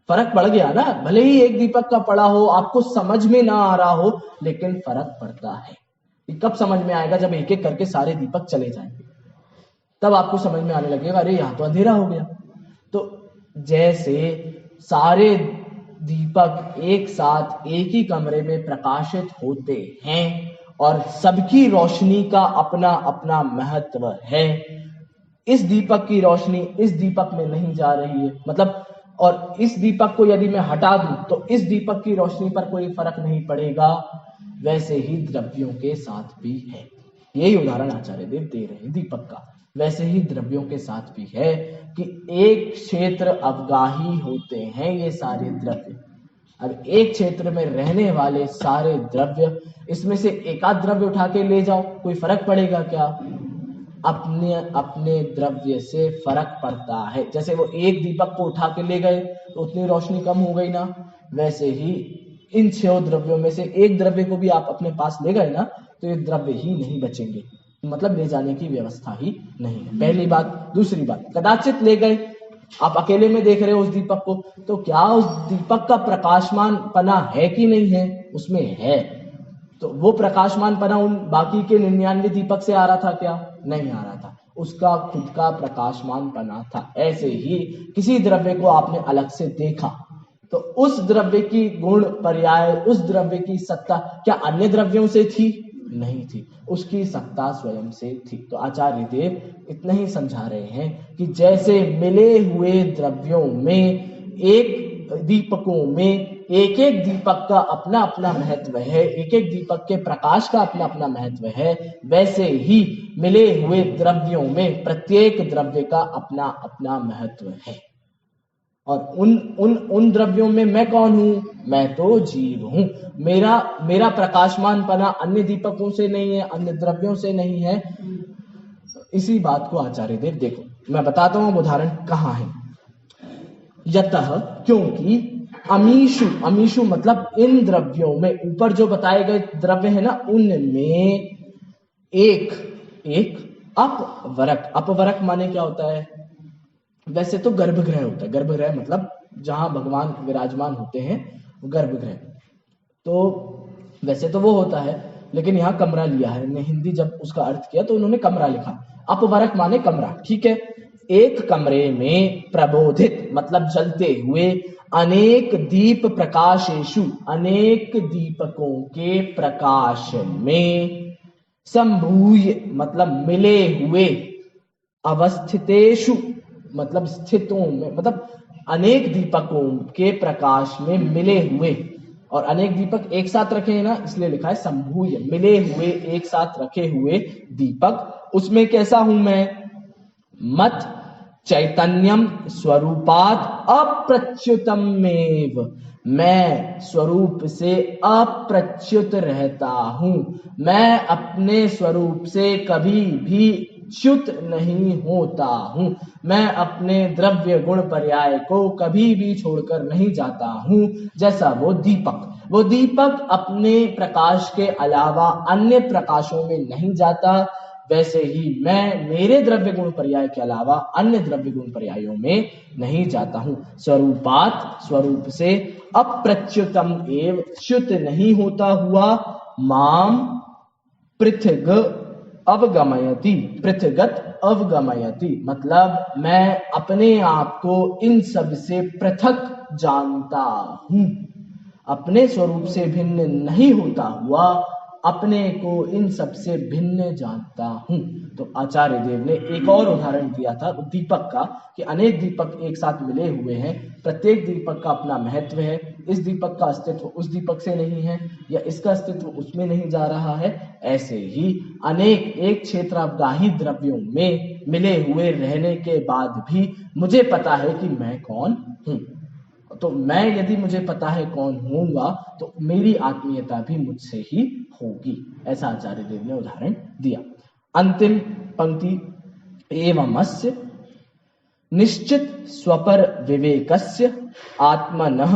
फर्क पड़ गया ना। भले ही एक दीपक का पड़ा हो, आपको समझ में ना आ रहा हो, लेकिन फर्क पड़ता है। ये कब समझ में आएगा? जब एक एक करके सारे दीपक चले जाएंगे, तब आपको समझ में आने लगेगा अरे यहाँ तो अंधेरा हो गया। तो जैसे सारे दीपक एक साथ एक ही कमरे में प्रकाशित होते हैं और सबकी रोशनी का अपना अपना महत्व है, इस दीपक की रोशनी इस दीपक में नहीं जा रही है, मतलब, और इस दीपक को यदि मैं हटा दूं तो इस दीपक की रोशनी पर कोई फर्क नहीं पड़ेगा, वैसे ही द्रव्यों के साथ भी है। यही उदाहरण आचार्य देव दे रहे हैं दीपक का। वैसे ही द्रव्यों के साथ भी है कि एक क्षेत्र अवगाही होते हैं ये सारे द्रव्य। अब एक क्षेत्र में रहने वाले सारे द्रव्य, इसमें से एकाध द्रव्य उठा के ले जाओ, कोई फर्क पड़ेगा क्या? अपने अपने द्रव्य से फर्क पड़ता है। जैसे वो एक दीपक को उठा के ले गए तो उतनी रोशनी कम हो गई ना, वैसे ही इन 6 द्रव्यों में से एक द्रव्य को भी आप अपने पास ले गए ना तो ये द्रव्य ही नहीं बचेंगे, मतलब ले जाने की व्यवस्था ही नहीं है। पहली बात। दूसरी बात, कदाचित ले गए, आप अकेले में देख रहे हो उस दीपक को, तो क्या उस दीपक का प्रकाशमान पना है कि नहीं है? उसमें है। तो वो प्रकाशमान पना उन बाकी के 99 दीपक से आ रहा था क्या? नहीं आ रहा था, उसका खुद का प्रकाशमान पना था। ऐसे ही किसी द्रव्य को आपने अलग से देखा तो उस द्रव्य की गुण पर्याय, उस द्रव्य की सत्ता क्या अन्य द्रव्यों से थी? नहीं थी, उसकी सत्ता स्वयं से थी। तो आचार्य देव इतना ही समझा रहे हैं कि जैसे मिले हुए द्रव्यों में, एक दीपकों में एक एक दीपक का अपना अपना महत्व है, एक एक दीपक के प्रकाश का अपना अपना महत्व है, वैसे ही मिले हुए द्रव्यों में प्रत्येक द्रव्य का अपना अपना महत्व है। और उन द्रव्यों में मैं कौन हूं? मैं तो जीव हूं। मेरा प्रकाशमान पना अन्य दीपकों से नहीं है, अन्य द्रव्यों से नहीं है। इसी बात को आचार्य देव, देखो मैं बताता हूं उदाहरण कहां है। यतः, क्योंकि अमीशु, अमीशु मतलब इन द्रव्यों में, ऊपर जो बताए गए द्रव्य है ना उनमें एक अपवरक। अपवरक माने क्या होता है? वैसे तो गर्भगृह होता है, गर्भगृह मतलब जहां भगवान विराजमान होते हैं वो गर्भगृह। तो वैसे तो वो होता है, लेकिन यहाँ कमरा लिया है, ने हिंदी जब उसका अर्थ किया तो उन्होंने कमरा लिखा। अपवरक माने कमरा, ठीक है। एक कमरे में प्रबोधित मतलब जलते हुए अनेक दीप प्रकाशेषु, अनेक दीपकों के प्रकाश में, संभूय मतलब मिले हुए, अवस्थितेषु मतलब स्थितों में, मतलब अनेक दीपकों के प्रकाश में मिले हुए, और अनेक दीपक एक साथ रखे हैं ना, इसलिए लिखा है संभूय, मिले हुए एक साथ रखे हुए दीपक। उसमें कैसा हूं मैं? मत चैतन्यम स्वरूपात अप्रच्युतमेव, मैं स्वरूप से अप्रच्युत रहता हूं। मैं अपने स्वरूप से कभी भी च्युत नहीं होता हूं। मैं अपने द्रव्य गुण पर्याय को कभी भी छोड़कर नहीं जाता हूं। जैसा वो दीपक अपने प्रकाश के अलावा अन्य प्रकाशों में नहीं जाता, वैसे ही मैं मेरे द्रव्य गुण पर्याय के अलावा अन्य द्रव्य गुण पर्यायों में नहीं जाता हूं। स्वरूपात स्वरूप से, अप्रच्युतम एव च्युत नहीं होता हुआ, माम पृथग अवगमयति, पृथगत अवगमयति मतलब मैं अपने आप को इन सब से पृथक जानता हूं। अपने स्वरूप से भिन्न नहीं होता हुआ अपने को इन सब से भिन्न जानता हूं। तो आचार्य देव ने एक और उदाहरण दिया था दीपक का, कि अनेक दीपक एक साथ मिले हुए हैं, प्रत्येक दीपक का अपना महत्व है। इस दीपक का अस्तित्व उस दीपक से नहीं है, या इसका अस्तित्व उसमें नहीं जा रहा है। ऐसे ही अनेक एक क्षेत्रावगाही द्रव्यों में मिले हुए रहने के बाद भी मुझे पता है कि मैं कौन हूं। तो मैं यदि मुझे पता है कौन होऊंगा तो मेरी आत्मीयता भी मुझसे ही होगी। ऐसा आचार्य देव ने उदाहरण दिया। अंतिम पंक्ति, एवमस्य निश्चित स्वपर विवेकस्य आत्मनः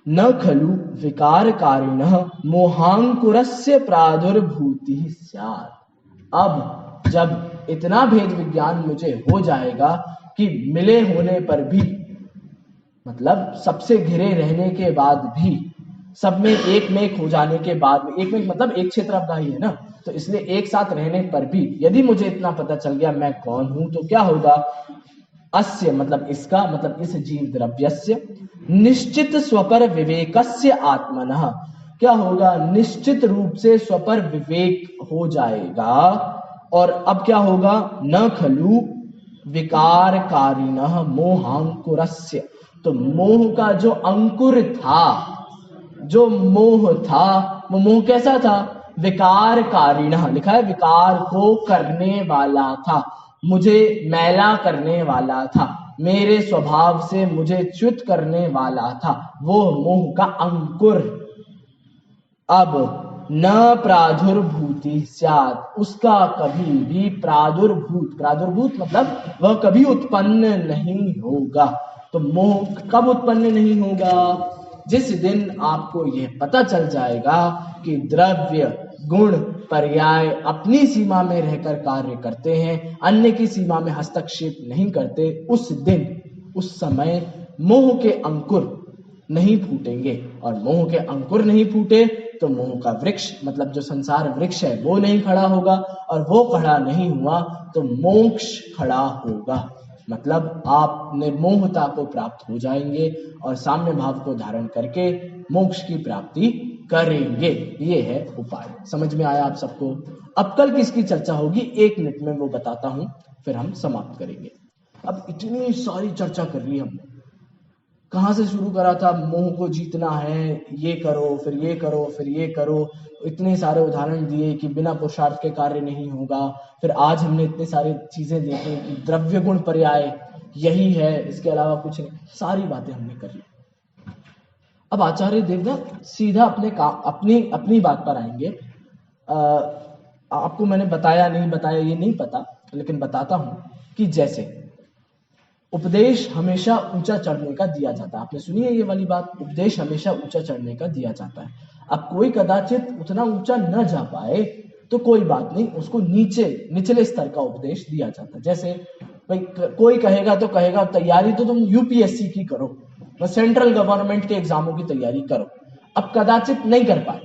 न खलु विकारकारिणः मोहांकुरस्य प्रादुर्भूतिः स्यात्। अब जब इतना भेद विज्ञान मुझे हो जाएगा कि मिले होने पर भी, मतलब सबसे घिरे रहने के बाद भी, सब में एक मेक हो जाने के बाद में, एक मेक मतलब एक क्षेत्रावगाही है ना, तो इसलिए एक साथ रहने पर भी यदि मुझे इतना पता चल गया मैं कौन हूं, तो क्या होगा, अस्य मतलब इसका, मतलब इस जीव द्रव्यस्य निश्चित स्वपर विवेकस्य आत्मनः, क्या होगा, निश्चित रूप से स्वपर विवेक हो जाएगा। और अब क्या होगा, न खलु विकारकारिणः मोहांकुरस्य, तो मोह का जो अंकुर था, जो मोह था, वो मोह कैसा था, विकारकारिणः लिखा है, विकार को करने वाला था, मुझे मैला करने वाला था, मेरे स्वभाव से मुझे च्युत करने वाला था, वो मोह का अंकुर अब न प्रादुर्भूति स्यात्, उसका कभी भी प्रादुर्भूत, प्रादुर्भूत मतलब वह कभी उत्पन्न नहीं होगा। तो मोह कब उत्पन्न नहीं होगा, जिस दिन आपको यह पता चल जाएगा कि द्रव्य गुण पर्याय अपनी सीमा में रहकर कार्य करते हैं, अन्य की सीमा में हस्तक्षेप नहीं करते, उस दिन, उस समय मोह के अंकुर नहीं फूटेंगे। और मोह के अंकुर नहीं फूटे तो मोह का वृक्ष मतलब जो संसार वृक्ष है वो नहीं खड़ा होगा, और वो खड़ा नहीं हुआ तो मोक्ष खड़ा होगा। मतलब आप निर्मोहता को प्राप्त हो जाएंगे और साम्य भाव को धारण करके मोक्ष की प्राप्ति करेंगे। ये है उपाय। समझ में आया आप सबको? अब कल किसकी चर्चा होगी 1 मिनट में वो बताता हूं, फिर हम समाप्त करेंगे। अब इतनी सारी चर्चा कर ली हमने, कहां से शुरू करा था, मोह को जीतना है, ये करो फिर ये करो फिर ये करो, इतने सारे उदाहरण दिए कि बिना पुरुषार्थ के कार्य नहीं होगा। फिर आज हमने इतने सारी चीजें देखी कि द्रव्य गुण पर्याय यही है, इसके अलावा कुछ नहीं, सारी बातें हमने कर ली। अब आचार्य देवदत्त सीधा अपनी बात पर आएंगे। आपको मैंने बताया नहीं बताया ये नहीं पता, लेकिन बताता हूं कि जैसे उपदेश हमेशा ऊंचा चढ़ने का दिया जाता है, आपने सुनी है ये वाली बात, उपदेश हमेशा ऊंचा चढ़ने का दिया जाता है। अब कोई कदाचित उतना ऊंचा न जा पाए तो कोई बात नहीं, उसको निचले स्तर का उपदेश दिया जाता है। जैसे भाई कोई कहेगा तो कहेगा तैयारी तो तुम यूपीएससी की करो, सेंट्रल गवर्नमेंट के एग्जामों की तैयारी करो। अब कदाचित नहीं कर पाए,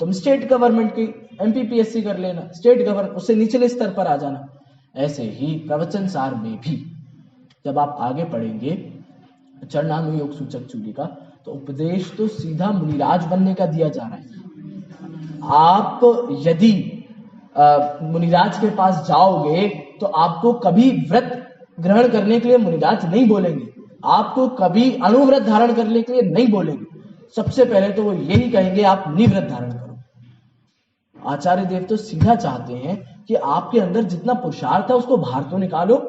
तुम स्टेट गवर्नमेंट की एमपीपीएससी कर लेना, स्टेट गवर्नमेंट उससे निचले स्तर पर आ जाना। ऐसे ही प्रवचन सार में भी जब आप आगे पढ़ेंगे चरणानुयोग सूचक चूली का, तो उपदेश तो सीधा मुनिराज बनने का दिया जा रहा है। आप यदि मुनिराज के पास जाओगे तो आपको कभी व्रत ग्रहण करने के लिए मुनिराज नहीं बोलेंगे, आपको कभी अणुव्रत धारण करने के लिए नहीं बोलेंगे। सबसे पहले तो वो यही कहेंगे आप निव्रत धारण करो। आचार्य देव तो सीधा चाहते हैं कि आपके अंदर जितना पुरुषार्थ है उसको बाहर तो निकालो।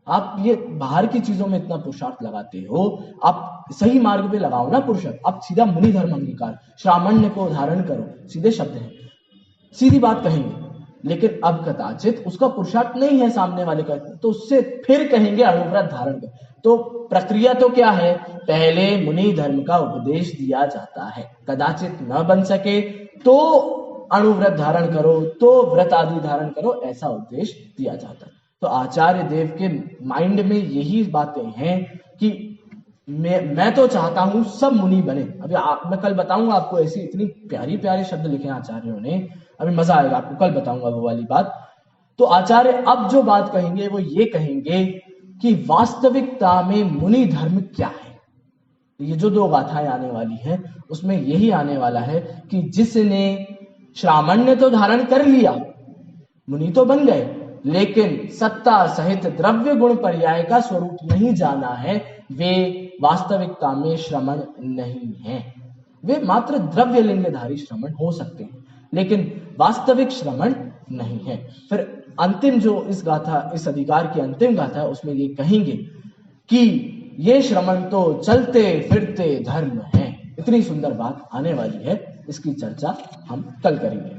आप ये बाहर की चीजों में इतना पुरुषार्थ लगाते हो, आप सही मार्ग पे लगाओ ना पुरुषार्थ। आप सीधा मुनि धर्म अंगीकार, श्रामण्य को धारण करो, सीधे शब्द हैं, सीधी बात कहेंगे। लेकिन अब कदाचित उसका पुरुषार्थ नहीं है सामने वाले का, तो उससे फिर कहेंगे अणुव्रत धारण कर। तो प्रक्रिया तो क्या है, पहले मुनि धर्म का उपदेश दिया जाता है, कदाचित न बन सके तो अणुव्रत धारण करो, तो व्रत आदि धारण करो, ऐसा उपदेश दिया जाता है। तो आचार्य देव के माइंड में यही बातें हैं कि मैं तो चाहता हूं सब मुनि बने। अभी मैं कल बताऊंगा आपको, ऐसी इतनी प्यारी प्यारे शब्द लिखे आचार्यों ने, अभी मजा आएगा आपको, कल बताऊंगा वो वाली बात। तो आचार्य अब जो बात कहेंगे वो ये कहेंगे कि वास्तविकता में मुनि धर्म क्या है। ये जो 2 गाथाएं आने वाली हैं उसमें यही आने वाला है कि जिसने श्रामण्य तो धारण कर लिया, मुनि तो बन गए, लेकिन सत्ता सहित द्रव्य गुण पर्याय का स्वरूप नहीं जाना है, वे वास्तविकता में श्रमण नहीं है। वे मात्र द्रव्य लिंगधारी श्रमण हो सकते हैं, लेकिन वास्तविक श्रमण नहीं है। फिर अंतिम जो इस अधिकार की अंतिम गाथा है उसमें ये कहेंगे कि ये श्रमण तो चलते फिरते धर्म है। इतनी सुंदर बात आने वाली है, इसकी चर्चा हम कल करेंगे।